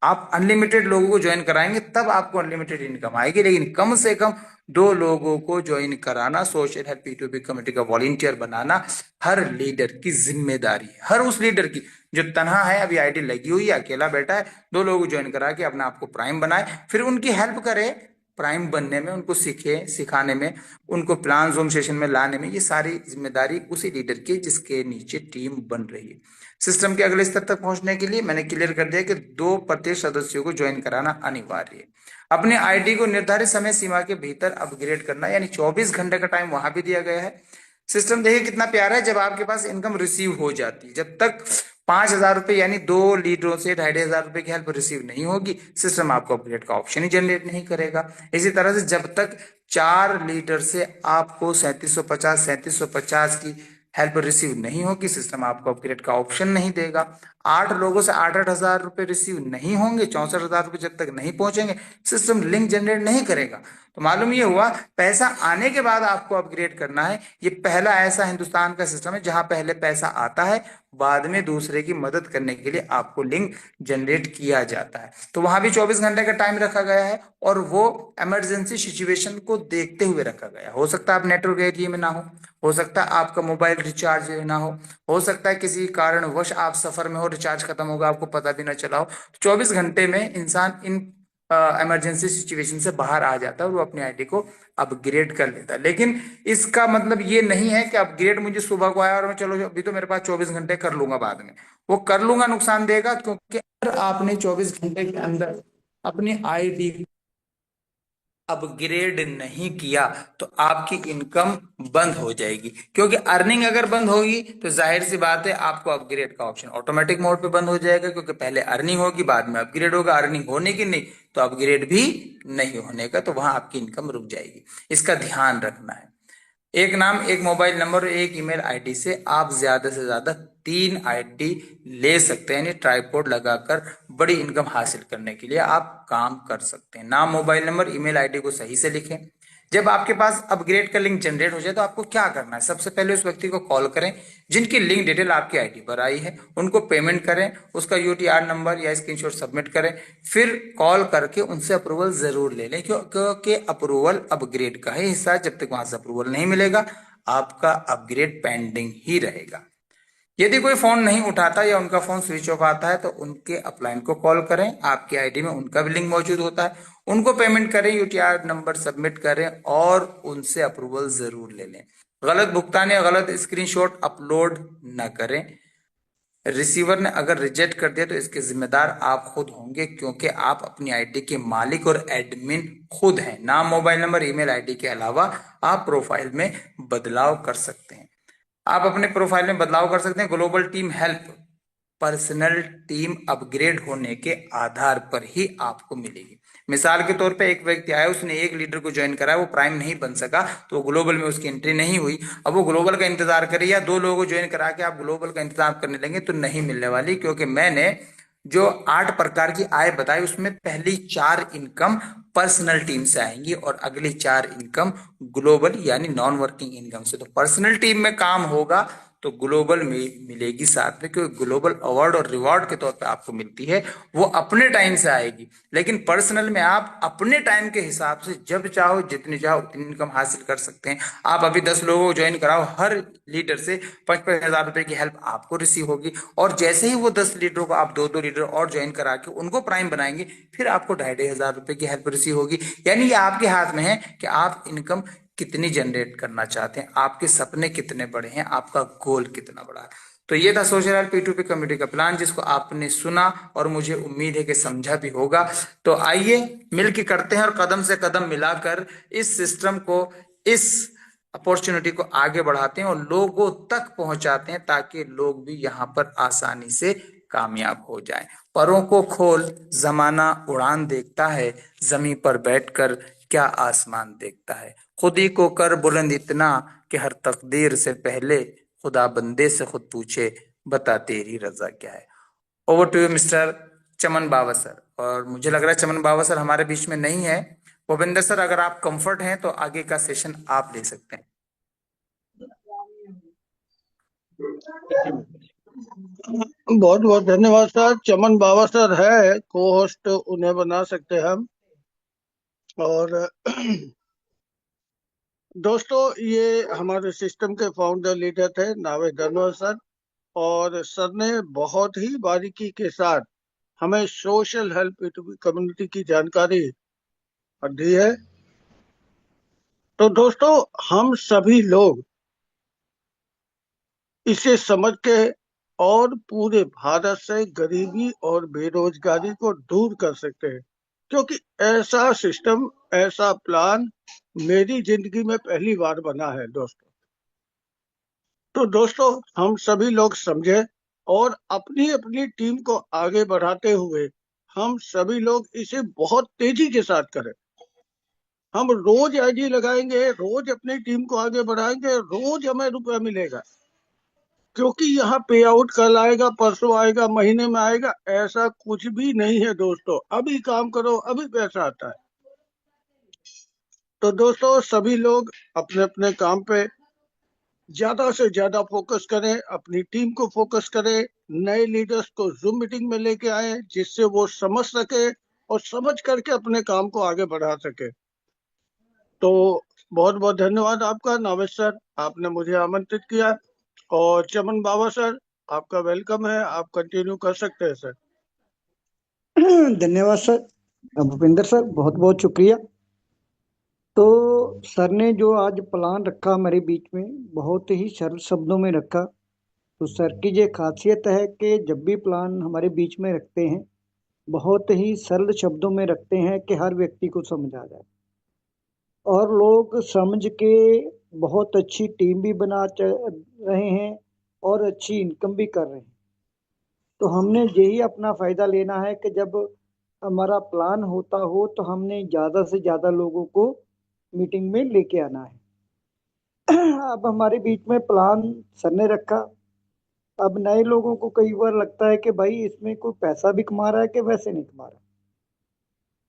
आप अनलिमिटेड लोगों को ज्वाइन कराएंगे तब आपको अनलिमिटेड इनकम आएगी, लेकिन कम से कम 2 लोगों को ज्वाइन कराना, सोशल हेल्प P2P कमेटी का वॉलंटियर बनाना हर लीडर की जिम्मेदारी है। हर उस लीडर की जो तनहा है, अभी आईडी लगी हुई है, अकेला बैठा है, 2 लोगों को ज्वाइन करा के अपने आप को प्राइम बनाए, फिर उनकी हेल्प करे प्राइम बनने में, उनको सिखाने में, उनको प्लान जोन सेशन में लाने में। ये सारी जिम्मेदारी उसी लीडर की जिसके नीचे टीम बन रही है। सिस्टम के अगले स्तर तक पहुंचने के लिए मैंने क्लियर कर दिया कि 2 प्रत्येक सदस्यों को ज्वाइन कराना अनिवार्य है। अपने आईडी को निर्धारित समय सीमा के भीतर अपग्रेड करना, यानी 24 घंटे का टाइम वहां भी दिया गया है। सिस्टम देखिए कितना प्यारा है, जब आपके पास इनकम रिसीव हो जाती है, जब तक 5,000 रुपए यानी 2 लीडरों से 2,500 रुपए की हेल्प रिसीव नहीं होगी, सिस्टम आपको अपग्रेड का ऑप्शन ही जनरेट नहीं करेगा। इसी तरह से जब तक 4 लीडर से आपको 3750 की हेल्प रिसीव नहीं होगी, सिस्टम आपको अपग्रेड का ऑप्शन नहीं देगा। 8 लोगों से 8,000 रुपए रिसीव नहीं होंगे, 64,000 रुपए जब तक नहीं पहुंचेंगे, सिस्टम लिंक जनरेट नहीं करेगा। तो मालूम ये हुआ, पैसा आने के बाद आपको अपग्रेड करना है। ये पहला ऐसा हिंदुस्तान का सिस्टम है जहां पहले पैसा आता है, बाद में दूसरे की मदद करने के लिए आपको लिंक जनरेट किया जाता है। तो वहां भी 24 घंटे का टाइम रखा गया है और वो इमरजेंसी सिचुएशन को देखते हुए रखा गया है। हो सकता है आप नेटवर्क एरिया में ना हो सकता है आपका मोबाइल रिचार्ज ना हो सकता है किसी कारणवश आप सफर में हो, रिचार्ज खत्म होगा, आपको पता भी ना चला हो। 24 घंटे में इंसान इन इमरजेंसी सिचुएशन से बाहर आ जाता है और वो अपनी आईडी को अपग्रेड कर लेता है। लेकिन इसका मतलब ये नहीं है कि अपग्रेड मुझे सुबह को आया और मैं चलो अभी तो मेरे पास 24 घंटे कर लूंगा, बाद में वो कर लूंगा नुकसान देगा। क्योंकि अगर आपने 24 घंटे के अंदर अपनी आईडी अपग्रेड नहीं किया तो आपकी इनकम बंद हो जाएगी। क्योंकि अर्निंग अगर बंद होगी तो जाहिर सी बात है आपको अपग्रेड का ऑप्शन ऑटोमेटिक मोड पे बंद हो जाएगा, क्योंकि पहले अर्निंग होगी बाद में अपग्रेड होगा। अर्निंग होने की नहीं तो अपग्रेड भी नहीं होने का, तो वहां आपकी इनकम रुक जाएगी। इसका ध्यान रखना है। एक नाम, एक मोबाइल नंबर, एक ईमेल आईडी से आप ज्यादा से ज्यादा 3 आईडी ले सकते हैं। यानी ट्राइपॉड लगाकर बड़ी इनकम हासिल करने के लिए आप काम कर सकते हैं। नाम, मोबाइल नंबर, ईमेल आईडी को सही से लिखें। जब आपके पास अपग्रेड का लिंक जनरेट हो जाए तो आपको क्या करना है, सबसे पहले उस व्यक्ति को कॉल करें जिनकी लिंक डिटेल आपकी आईडी पर आई है, उनको पेमेंट करें, उसका यूटीआर नंबर या स्क्रीनशॉट सबमिट करें, फिर कॉल करके उनसे अप्रूवल जरूर ले लें। क्योंकि अप्रूवल अपग्रेड का ही हिस्सा है, जब तक वहां से अप्रूवल नहीं मिलेगा आपका अपग्रेड पेंडिंग ही रहेगा। यदि कोई फोन नहीं उठाता या उनका फोन स्विच ऑफ आता है तो उनके अपलाइन को कॉल करें, आपकी आईडी में उनका भी लिंक मौजूद होता है, उनको पेमेंट करें, यूटीआर नंबर सबमिट करें और उनसे अप्रूवल जरूर ले लें। गलत भुगतान या गलत स्क्रीनशॉट अपलोड न करें। रिसीवर ने अगर रिजेक्ट कर दिया तो इसके जिम्मेदार आप खुद होंगे, क्योंकि आप अपनी आईडी के मालिक और एडमिन खुद हैं। नाम, मोबाइल नंबर, ईमेल आईडी के अलावा आप प्रोफाइल में बदलाव कर सकते हैं। आप अपने प्रोफाइल में बदलाव कर सकते हैं। Global team help personal team upgrade होने के आधार पर ही आपको मिलेगी। मिसाल के तौर पे एक व्यक्ति आया, उसने एक लीडर को ज्वाइन करा, वो प्राइम नहीं बन सका, तो वो ग्लोबल में उसकी एंट्री नहीं हुई। अब वो ग्लोबल का इंतजार करे या दो लोगों को ज्वाइन करा के आप ग्लोबल का इंतजार करने लगे तो नहीं मिलने वाली, क्योंकि मैंने जो 8 प्रकार की आय बताई उसमें पहली 4 इनकम पर्सनल टीम से आएंगी और अगली 4 इनकम ग्लोबल यानी नॉन वर्किंग इनकम से। तो पर्सनल टीम में काम होगा तो ग्लोबल में मिलेगी साथ में, क्योंकि ग्लोबल अवार्ड और रिवॉर्ड के तौर पे आपको मिलती है, वो अपने टाइम से आएगी। लेकिन पर्सनल में आप अपने टाइम के हिसाब से जब चाहो जितनी चाहो उतनी इनकम हासिल कर सकते हैं। आप अभी 10 लोगों को ज्वाइन कराओ, हर लीडर से 55,000 रुपए की हेल्प आपको रिसीव होगी, और जैसे ही वो 10 लीडरों को आप दो दो लीडर और ज्वाइन करा के उनको प्राइम बनाएंगे, फिर आपको 2,500 रुपए की हेल्प रिसीव होगी। यानी ये आपके हाथ में है कि आप इनकम कितनी जनरेट करना चाहते हैं, आपके सपने कितने बड़े हैं, आपका गोल कितना बड़ा है। तो ये था सोशल P2P कम्युनिटी का प्लान, जिसको आपने सुना और मुझे उम्मीद है कि समझा भी होगा। तो आइए मिलके करते हैं और कदम से कदम मिलाकर इस सिस्टम को, इस अपॉर्चुनिटी को आगे बढ़ाते हैं और लोगों तक पहुंचाते हैं, ताकि लोग भी यहाँ पर आसानी से कामयाब हो जाएं। परों को खोल, जमाना उड़ान देखता है, जमीन पर बैठकर क्या आसमान देखता है। खुद ही को कर बुलंद इतना कि हर तकदीर से पहले खुदा बंदे से खुद पूछे, बता तेरी रजा क्या है। Over to you mister Chaman Baba sir. और मुझे लग रहा है चमन बाबा सर हमारे बीच में नहीं है। भूपेंद्र सर, अगर आप कंफर्ट हैं तो आगे का सेशन आप ले सकते हैं। बहुत बहुत धन्यवाद सर। चमन बाबा सर है को होस्ट, उन्हें बना सकते हैं हम। और दोस्तों, ये हमारे सिस्टम के फाउंडर लीडर थे नावेद अनवर सर। और सर ने बहुत ही बारीकी के साथ हमें सोशल हेल्प कम्युनिटी की जानकारी दी है। तो दोस्तों, हम सभी लोग इसे समझ के और पूरे भारत से गरीबी और बेरोजगारी को दूर कर सकते हैं, क्योंकि ऐसा सिस्टम, ऐसा प्लान मेरी जिंदगी में पहली बार बना है दोस्तों। तो दोस्तों, हम सभी लोग समझे और अपनी अपनी टीम को आगे बढ़ाते हुए हम सभी लोग इसे बहुत तेजी के साथ करें। हम रोज आईडी लगाएंगे, रोज अपनी टीम को आगे बढ़ाएंगे, रोज हमें रुपया मिलेगा। क्योंकि यहाँ पे आउट कल आएगा, परसों आएगा, महीने में आएगा, ऐसा कुछ भी नहीं है दोस्तों। अभी काम करो, अभी पैसा आता है। तो दोस्तों, सभी लोग अपने अपने काम पे ज्यादा से ज्यादा फोकस करें, अपनी टीम को फोकस करें, नए लीडर्स को जूम मीटिंग में लेके आए जिससे वो समझ सके और समझ करके अपने काम को आगे बढ़ा सके। तो बहुत बहुत धन्यवाद आपका नावेद सर, आपने मुझे आमंत्रित किया। और चमन बाबा सर, आपका वेलकम है, आप कंटिन्यू कर सकते हैं सर। धन्यवाद सर। भूपेंद्र सर, बहुत बहुत शुक्रिया। तो सर ने जो आज प्लान रखा हमारे बीच में, बहुत ही सरल शब्दों में रखा। तो सर की ये खासियत है कि जब भी प्लान हमारे बीच में रखते हैं, बहुत ही सरल शब्दों में रखते हैं कि हर व्यक्ति को समझ आ जाए, और लोग समझ के बहुत अच्छी टीम भी बना रहे हैं और अच्छी इनकम भी कर रहे हैं। तो हमने यही अपना फायदा लेना है कि जब हमारा प्लान होता हो तो हमने ज्यादा से ज्यादा लोगों को मीटिंग में लेके आना है। अब हमारे बीच में प्लान सर ने रखा। अब नए लोगों को कई बार लगता है कि भाई इसमें कोई पैसा भी कमा रहा है कि वैसे नहीं कमा रहा।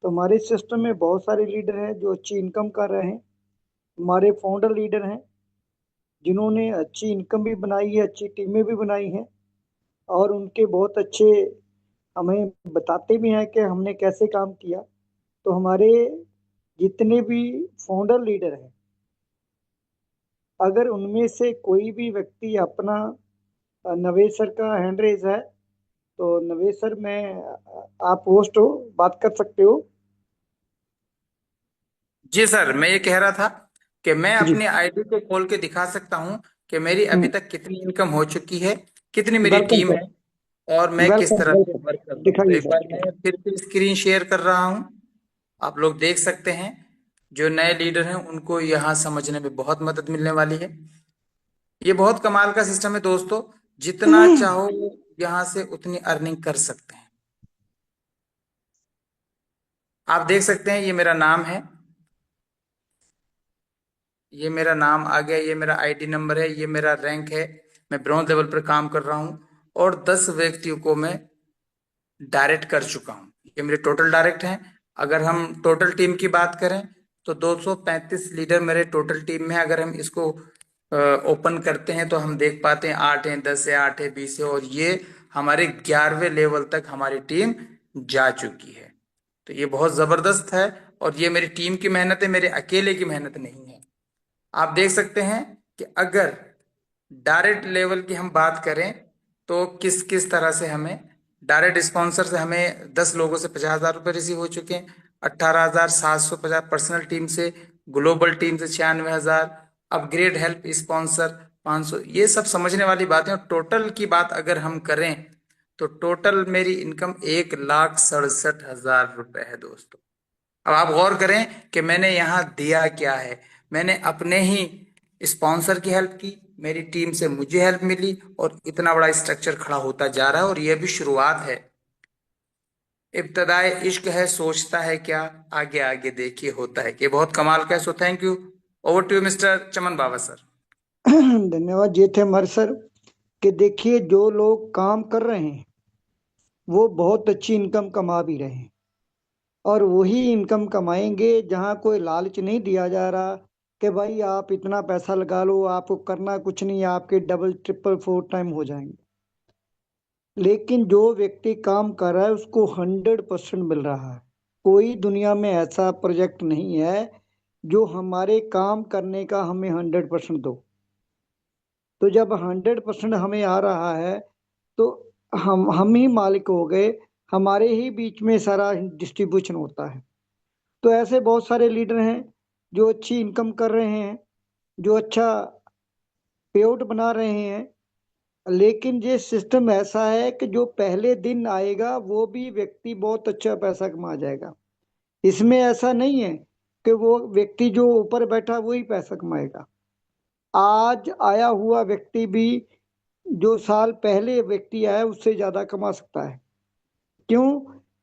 तो हमारे सिस्टम में बहुत सारे लीडर हैं जो अच्छी इनकम कर रहे हैं। हमारे फाउंडर लीडर हैं जिन्होंने अच्छी इनकम भी बनाई है, अच्छी टीमें भी बनाई हैं, और उनके बहुत अच्छे हमें बताते भी हैं कि हमने कैसे काम किया। तो हमारे जितने भी फाउंडर लीडर हैं, अगर उनमें से कोई भी व्यक्ति अपना, नवेद सर का हैंड रेज है, तो नवेद सर, मैं आप होस्ट हो, बात कर सकते हो। जी सर, मैं ये कह रहा था कि मैं जी। अपनी आईडी को खोल के दिखा सकता हूं कि मेरी अभी तक कितनी इनकम हो चुकी है, कितनी मेरी वेलकम टीम सर। है। और मैं किस वेलकम तरह से वेलकम। वर्क करता हूँ। तो दिखाइए एक सर, बार दिखाइए। मैं फिर से स्क्रीन शेयर कर रहा हूँ, आप लोग देख सकते हैं। जो नए लीडर हैं उनको यहाँ समझने में बहुत मदद मिलने वाली है। ये बहुत कमाल का सिस्टम है दोस्तों, जितना चाहो यहाँ से उतनी अर्निंग कर सकते हैं। आप देख सकते हैं, ये मेरा नाम है, ये मेरा नाम आ गया, ये मेरा आईडी नंबर है, ये मेरा रैंक है। मैं ब्रॉन्ज लेवल पर काम कर रहा हूँ और 10 व्यक्तियों को मैं डायरेक्ट कर चुका हूँ। ये मेरे टोटल डायरेक्ट हैं। अगर हम टोटल टीम की बात करें तो 235 लीडर मेरे टोटल टीम में हैं। अगर हम इसको ओपन करते हैं तो हम देख पाते हैं 8 हैं, 10 है, 8 है, 20 है, और ये हमारे 11वें लेवल तक हमारी टीम जा चुकी है। तो ये बहुत जबरदस्त है, और ये मेरी टीम की मेहनत है, मेरे अकेले की मेहनत नहीं है। आप देख सकते हैं कि अगर डायरेक्ट लेवल की हम बात करें तो किस किस तरह से हमें डायरेक्ट स्पॉन्सर से हमें 10 लोगों से 50,000 रुपये रिसीव हो चुके हैं। 18,750 पर्सनल टीम से, ग्लोबल टीम से 96,000, अपग्रेड हेल्प स्पॉन्सर 500। ये सब समझने वाली बातें। और टोटल की बात अगर हम करें तो टोटल मेरी इनकम 1,67,000 रुपये है दोस्तों। अब आप गौर करें कि मैंने यहाँ दिया क्या है। मैंने अपने ही स्पॉन्सर की हेल्प की, मेरी टीम से मुझे हेल्प मिली, और इतना बड़ा स्ट्रक्चर खड़ा होता जा रहा है। और यह भी शुरुआत है, इब्तदाए इश्क है, सोचता है क्या, आगे आगे देखिए होता है। कि बहुत कमाल का है। So thank you. Over to you mister Chaman Baba sir. धन्यवाद। ये थे हमारे सर। कि देखिए, जो लोग काम कर रहे हैं वो बहुत अच्छी इनकम कमा भी रहे हैं, और वही इनकम कमाएंगे जहां कोई लालच नहीं दिया जा रहा कि भाई आप इतना पैसा लगा लो, आपको करना कुछ नहीं, आपके डबल ट्रिपल फोर टाइम हो जाएंगे। लेकिन जो व्यक्ति काम कर रहा है उसको 100% मिल रहा है। कोई दुनिया में ऐसा प्रोजेक्ट नहीं है जो हमारे काम करने का हमें 100% दो। तो जब 100% हमें आ रहा है तो हम ही मालिक हो गए, हमारे ही बीच में सारा डिस्ट्रीब्यूशन होता है। तो ऐसे बहुत सारे लीडर हैं जो अच्छी इनकम कर रहे हैं, जो अच्छा पेआउट बना रहे हैं। लेकिन ये सिस्टम ऐसा है कि जो पहले दिन आएगा वो भी व्यक्ति बहुत अच्छा पैसा कमा जाएगा। इसमें ऐसा नहीं है कि वो व्यक्ति जो ऊपर बैठा वही पैसा कमाएगा। आज आया हुआ व्यक्ति भी जो साल पहले व्यक्ति आया उससे ज्यादा कमा सकता है। क्यों?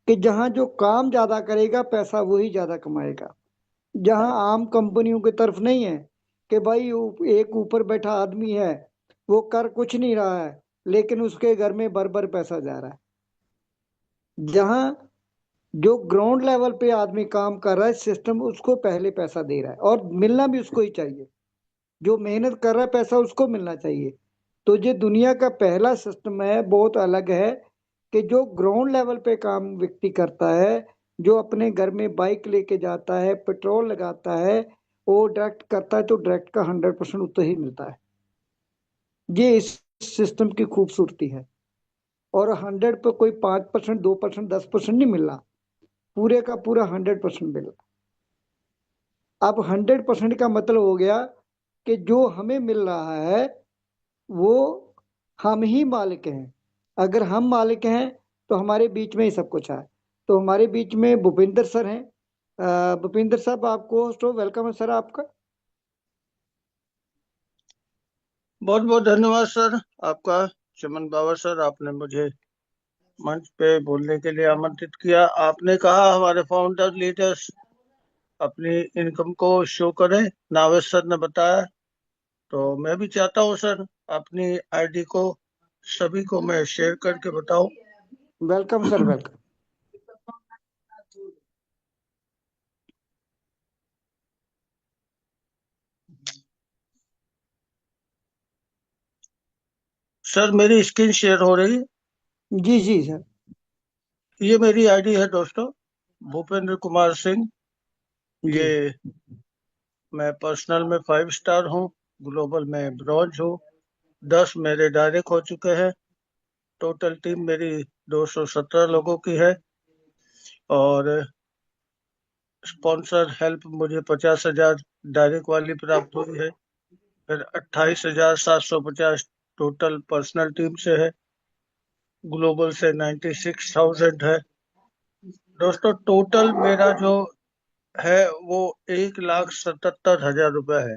कि जहां जो काम ज्यादा करेगा पैसा वही ज्यादा कमाएगा। जहां आम कंपनियों की तरफ नहीं है कि भाई एक ऊपर बैठा आदमी है, वो कर कुछ नहीं रहा है लेकिन उसके घर में भर भर पैसा जा रहा है। जहां जो ग्राउंड लेवल पे आदमी काम कर रहा है, सिस्टम उसको पहले पैसा दे रहा है, और मिलना भी उसको ही चाहिए। जो मेहनत कर रहा है पैसा उसको मिलना चाहिए। तो ये दुनिया का पहला सिस्टम है, बहुत अलग है। कि जो ग्राउंड लेवल पे काम व्यक्ति करता है, जो अपने घर में बाइक लेके जाता है, पेट्रोल लगाता है, वो डायरेक्ट करता है तो डायरेक्ट का 100% उतना ही मिलता है। ये इस सिस्टम की खूबसूरती है। और 100 पे कोई 5%, 2%, 10% नहीं मिल रहा, पूरे का पूरा 100% मिल रहा। अब 100% का मतलब हो गया कि जो हमें मिल रहा है वो हम ही मालिक हैं। अगर हम मालिक हैं तो हमारे बीच में ही सब कुछ है। तो हमारे बीच में भूपिंदर सर हैं। भूपिंदर साहब, आपको होस्ट हो, वेलकम है सर आपका। बहुत बहुत धन्यवाद सर आपका। चमन बाबा सर, आपने मुझे मंच पे बोलने के लिए आमंत्रित किया। आपने कहा हमारे फाउंडर लीडर्स अपनी इनकम को शो करें, नावेद सर ने बताया। तो मैं भी चाहता हूँ सर, अपनी आईडी को सभी को मैं शेयर करके बताऊं। Welcome sir, welcome. सर मेरी स्क्रीन शेयर हो रही है। जी जी सर। ये मेरी आईडी है दोस्तों, भूपेंद्र कुमार सिंह। जी ये मैं पर्सनल में 5 स्टार हूँ, ग्लोबल में ब्रॉन्ज हूँ। 10 मेरे डायरेक्ट हो चुके हैं। टोटल टीम मेरी 217 लोगों की है। और स्पॉन्सर हेल्प मुझे 50,000 डायरेक्ट वाली प्राप्त हुई है। फिर 28,750 टोटल पर्सनल टीम से है। ग्लोबल से 96,000 है। दोस्तों टोटल मेरा जो है वो 1,77,000 रुपये है।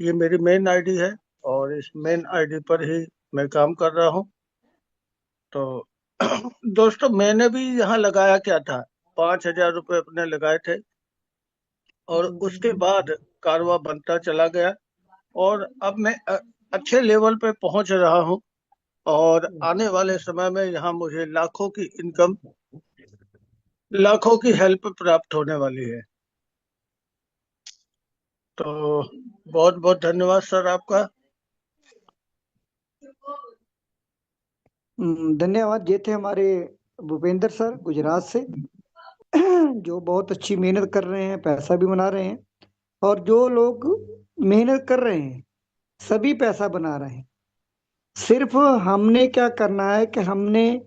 ये मेरी मेन आईडी है और इस मेन आईडी पर ही मैं काम कर रहा हूँ। तो दोस्तों मैंने भी यहाँ लगाया क्या था, 5,000 रुपये अपने लगाए थे और उसके बाद कारवा बनता चला गया और अब मैं अच्छे लेवल पे पहुंच रहा हूँ और आने वाले समय में यहाँ मुझे लाखों की इनकम, लाखों की हेल्प प्राप्त होने वाली है। तो बहुत बहुत धन्यवाद सर आपका। धन्यवाद। ये थे हमारे भूपेंद्र सर गुजरात से, जो बहुत अच्छी मेहनत कर रहे हैं, पैसा भी बना रहे हैं। और जो लोग मेहनत कर रहे हैं सभी पैसा बना रहे हैं। सिर्फ हमने क्या करना है कि हमने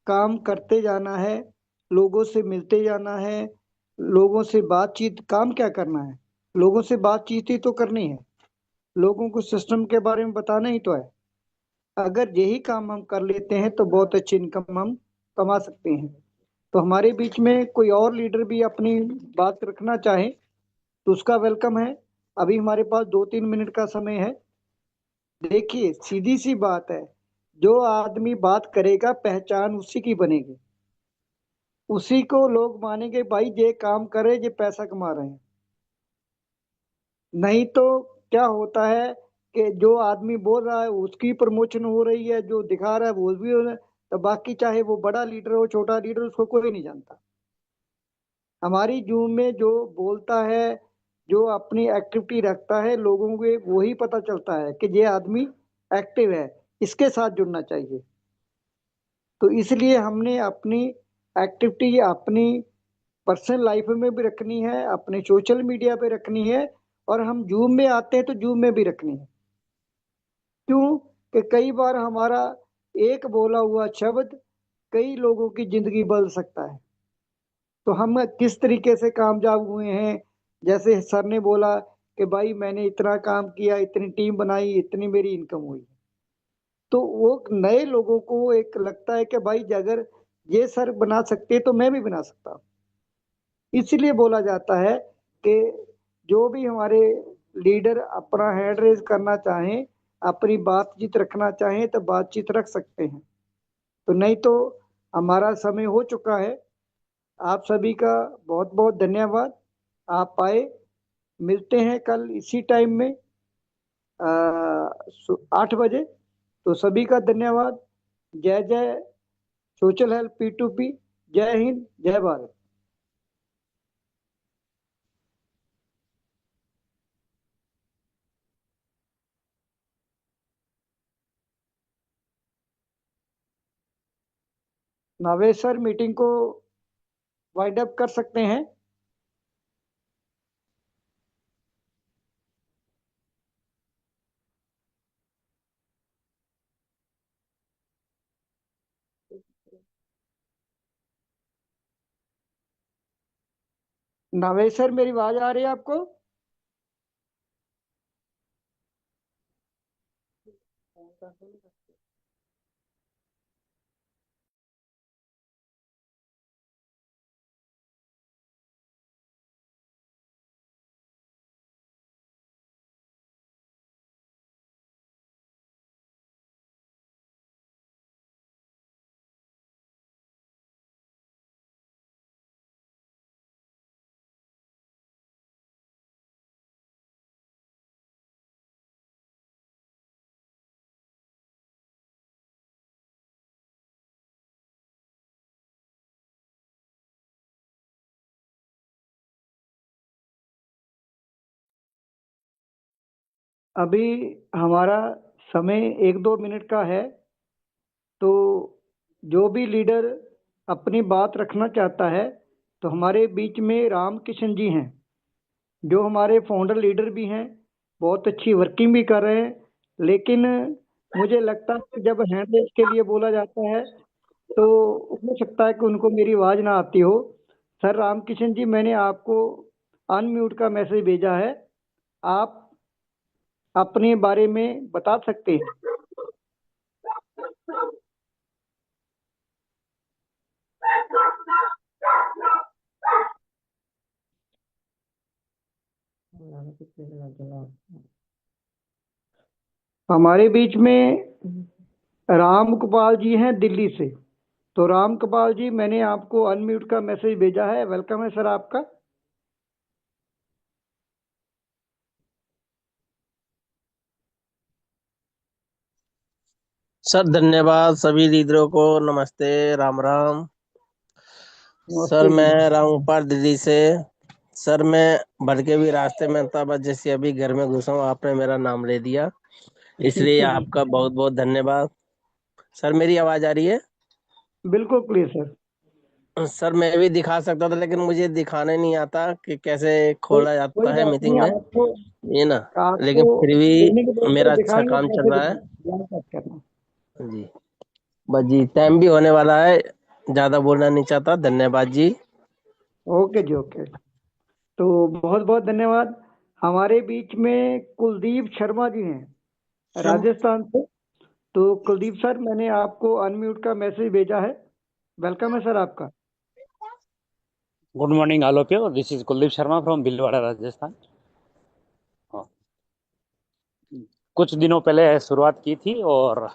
काम करते जाना है, लोगों से मिलते जाना है, लोगों से बातचीत। काम क्या करना है, लोगों से बातचीत ही तो करनी है, लोगों को सिस्टम के बारे में बताना ही तो है। अगर यही काम हम कर लेते हैं तो बहुत अच्छी इनकम हम कमा सकते हैं। तो हमारे बीच में कोई और लीडर भी अपनी बात रखना चाहे तो उसका वेलकम है। अभी हमारे पास 2-3 मिनट का समय है। देखिए सीधी सी बात है, जो आदमी बात करेगा पहचान उसी की बनेगी, उसी को लोग मानेंगे भाई ये काम करे, ये पैसा कमा रहे हैं। नहीं तो क्या होता है कि जो आदमी बोल रहा है उसकी प्रमोशन हो रही है, जो दिखा रहा है वो भी हो रहा है, तो बाकी चाहे वो बड़ा लीडर हो छोटा लीडर, उसको कोई नहीं जानता। हमारी जूम में जो बोलता है, जो अपनी एक्टिविटी रखता है, लोगों को वही पता चलता है कि ये आदमी एक्टिव है, इसके साथ जुड़ना चाहिए। तो इसलिए हमने अपनी एक्टिविटी अपनी पर्सनल लाइफ में भी रखनी है, अपने सोशल मीडिया पे रखनी है, और हम जूम में आते हैं तो जूम में भी रखनी है। क्यों? कि कई बार हमारा एक बोला हुआ शब्द कई लोगों की जिंदगी बदल सकता है। तो हम किस तरीके से कामयाब हुए हैं, जैसे सर ने बोला कि भाई मैंने इतना काम किया, इतनी टीम बनाई, इतनी मेरी इनकम हुई। तो वो नए लोगों को एक लगता है कि भाई अगर ये सर बना सकते तो मैं भी बना सकता हूँ। इसलिए बोला जाता है कि जो भी हमारे लीडर अपना हैंड रेज करना चाहें, अपनी बातचीत रखना चाहें तो बातचीत रख सकते हैं। तो नहीं तो हमारा समय हो चुका है। आप सभी का बहुत बहुत धन्यवाद। आप आए, मिलते हैं कल इसी टाइम में 8 बजे। तो सभी का धन्यवाद। जय जय सोशल हेल्प P2P। जय हिंद, जय भारत। नावेश सर मीटिंग को वाइंड अप कर सकते हैं। नावेश सर मेरी आवाज आ रही है आपको? अभी हमारा समय 1-2 मिनट का है। तो जो भी लीडर अपनी बात रखना चाहता है, तो हमारे बीच में राम किशन जी हैं, जो हमारे फाउंडर लीडर भी हैं, बहुत अच्छी वर्किंग भी कर रहे हैं। लेकिन मुझे लगता है कि जब हैंड रेस के लिए बोला जाता है तो हो सकता है कि उनको मेरी आवाज़ ना आती हो। सर रामकिशन जी, मैंने आपको अनम्यूट का मैसेज भेजा है, आप अपने बारे में बता सकते हैं। हमारे बीच में राम गोपाल जी हैं दिल्ली से। तो राम गोपाल जी, मैंने आपको अनम्यूट का मैसेज भेजा है। वेलकम है सर आपका। सर धन्यवाद। सभी लीडरों को नमस्ते, राम राम। सर नमस्ते जी। मैं राम गोपाल दिल्ली से। सर मैं भटके भी रास्ते में था, बस जैसे अभी घर में घुसा हूँ आपने मेरा नाम ले दिया, ठीक इसलिए है जी, आपका बहुत बहुत धन्यवाद। सर मेरी आवाज आ रही है? बिल्कुल क्लियर सर। सर मैं भी दिखा सकता था, लेकिन मुझे दिखाने नहीं आता कि कैसे कोई खोला कोई जाता है बात मीटिंग नहीं, में, आपको ये ना। आपको लेकिन फिर देने के भी बाद मेरा अच्छा दिखाएंगे काम चल कैसे रहा है दिखाएंगे, बात करना। जी। बस जी, टाइम भी होने वाला है, ज्यादा बोलना नहीं चाहता। धन्यवाद जी। ओके जी, ओके। तो बहुत बहुत धन्यवाद। हमारे बीच में कुलदीप शर्मा जी हैं शम राजस्थान से। तो कुलदीप सर, मैंने आपको अनम्यूट का मैसेज भेजा है। वेलकम है सर आपका। Good morning all of you, this is Kuldeep Sharma from Bhilwara Rajasthan. हाँ, कुछ दिनों पहले शुरुआत की थी और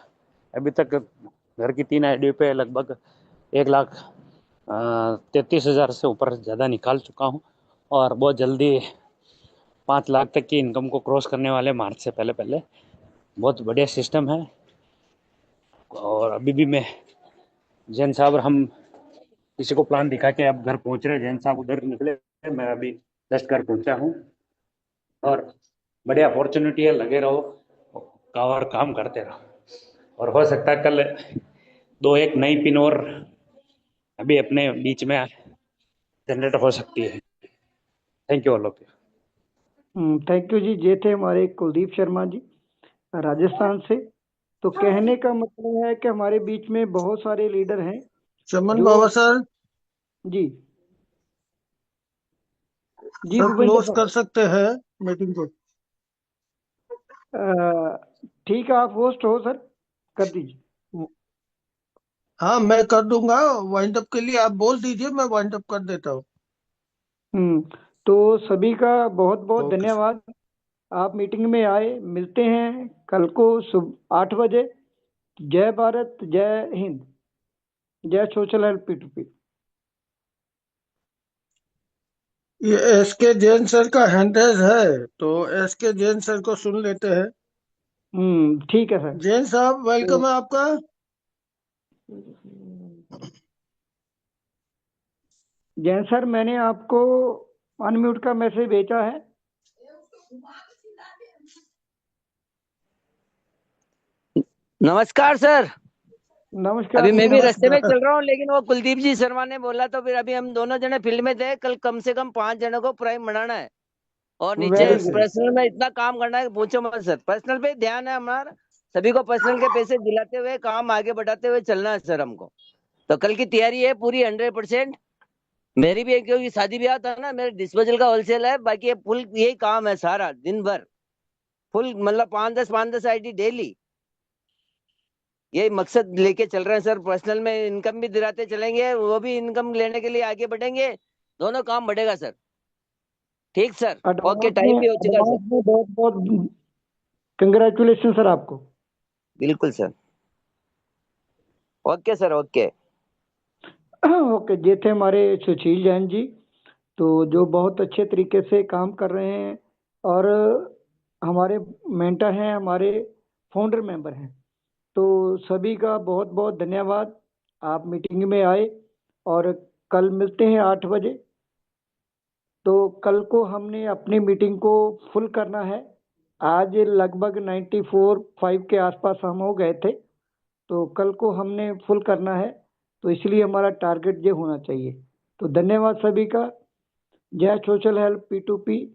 अभी तक घर की 3 आईडी पे लगभग 1,33,000 से ऊपर ज़्यादा निकाल चुका हूँ और बहुत जल्दी 5 लाख तक की इनकम को क्रॉस करने वाले मार्च से पहले पहले। बहुत बढ़िया सिस्टम है। और अभी भी मैं जैन साहब, हम किसी को प्लान दिखा के अब घर पहुंच रहे। जैन साहब उधर निकले, मैं अभी जस्ट घर पहुंचा हूँ और बढ़िया अपॉर्चुनिटी है, लगे रहो और काम करते रहो। और हो सकता है कल 2 एक नई पिन और अभी अपने बीच में जनरेट हो सकती है। Thank you all of you. Thank you ji. ये थे हमारे कुलदीप शर्मा जी राजस्थान से। तो कहने का मतलब है कि हमारे बीच में बहुत सारे लीडर हैं चमन जो। बाबा सर, जी जी सर भूपेंद्र क्लोज सर। कर सकते हैं मीटिंग को। अ, ठीक है, आप होस्ट हो सर, कर दीजिए। हाँ, मैं कर दूंगा। वाइंड अप के लिए आप बोल दीजिए, मैं वाइंड अप कर देता हूँ। हम्म तो सभी का बहुत बहुत ओके सर। धन्यवाद। आप मीटिंग में आए। मिलते हैं कल को सुबह 8 बजे। जय भारत, जय हिंद, जय सोशल हेल्प P2P। ये एस के जैन सर का हैंडरेज है, तो एस के जैन सर को सुन लेते हैं। ठीक है सर। जैन साहब, तो वेलकम है आपका। जैन सर, मैंने आपको अनम्यूट का मैसेज भेजा है। नमस्कार सर। नमस्कार अभी मैं भी रास्ते में नमस्कार। चल रहा हूँ, लेकिन वो कुलदीप जी शर्मा ने बोला तो फिर अभी हम दोनों जने फील्ड में थे। कल कम से कम 5 जनों को प्राइम बनाना है और नीचे very yes good. Yes. Personal में इतना काम करना है, पूछो मत सर। पर्सनल पे ध्यान है हमारा। सभी को पर्सनल के पैसे दिलाते हुए काम आगे बढ़ाते हुए चलना है सर हमको। तो कल की तैयारी है पूरी 100%। मेरी भी एक, क्योंकि शादी ब्याह था ना, मेरे डिस्पोजल का होलसेल है। बाकी ये फुल यही काम है सारा दिन भर। फुल मतलब 5-10 आईडी डेली। यही मकसद लेके चल रहे हैं सर। पर्सनल में इनकम भी दिलाते चलेंगे, वो भी इनकम लेने के लिए आगे बढ़ेंगे। दोनों काम बढ़ेगा सर। ठीक सर। ओके, टाइम भी हो चुका सर। एडवांस में बहुत बहुत कंग्रेचुलेशन सर आपको। बिल्कुल sir. Okay sir, okay. Okay, ये थे हमारे सुशील जैन जी। तो जो बहुत अच्छे तरीके से काम कर रहे हैं और हमारे मेंटर हैं, हमारे फाउंडर मेंबर हैं। तो सभी का बहुत बहुत धन्यवाद। आप मीटिंग में आए और कल मिलते हैं 8 बजे। तो कल को हमने अपनी मीटिंग को फुल करना है। आज लगभग 94-5 के आसपास हम हो गए थे। तो कल को हमने फुल करना है। तो इसलिए हमारा टारगेट ये होना चाहिए। तो धन्यवाद सभी का। जय सोशल हेल्प P2P।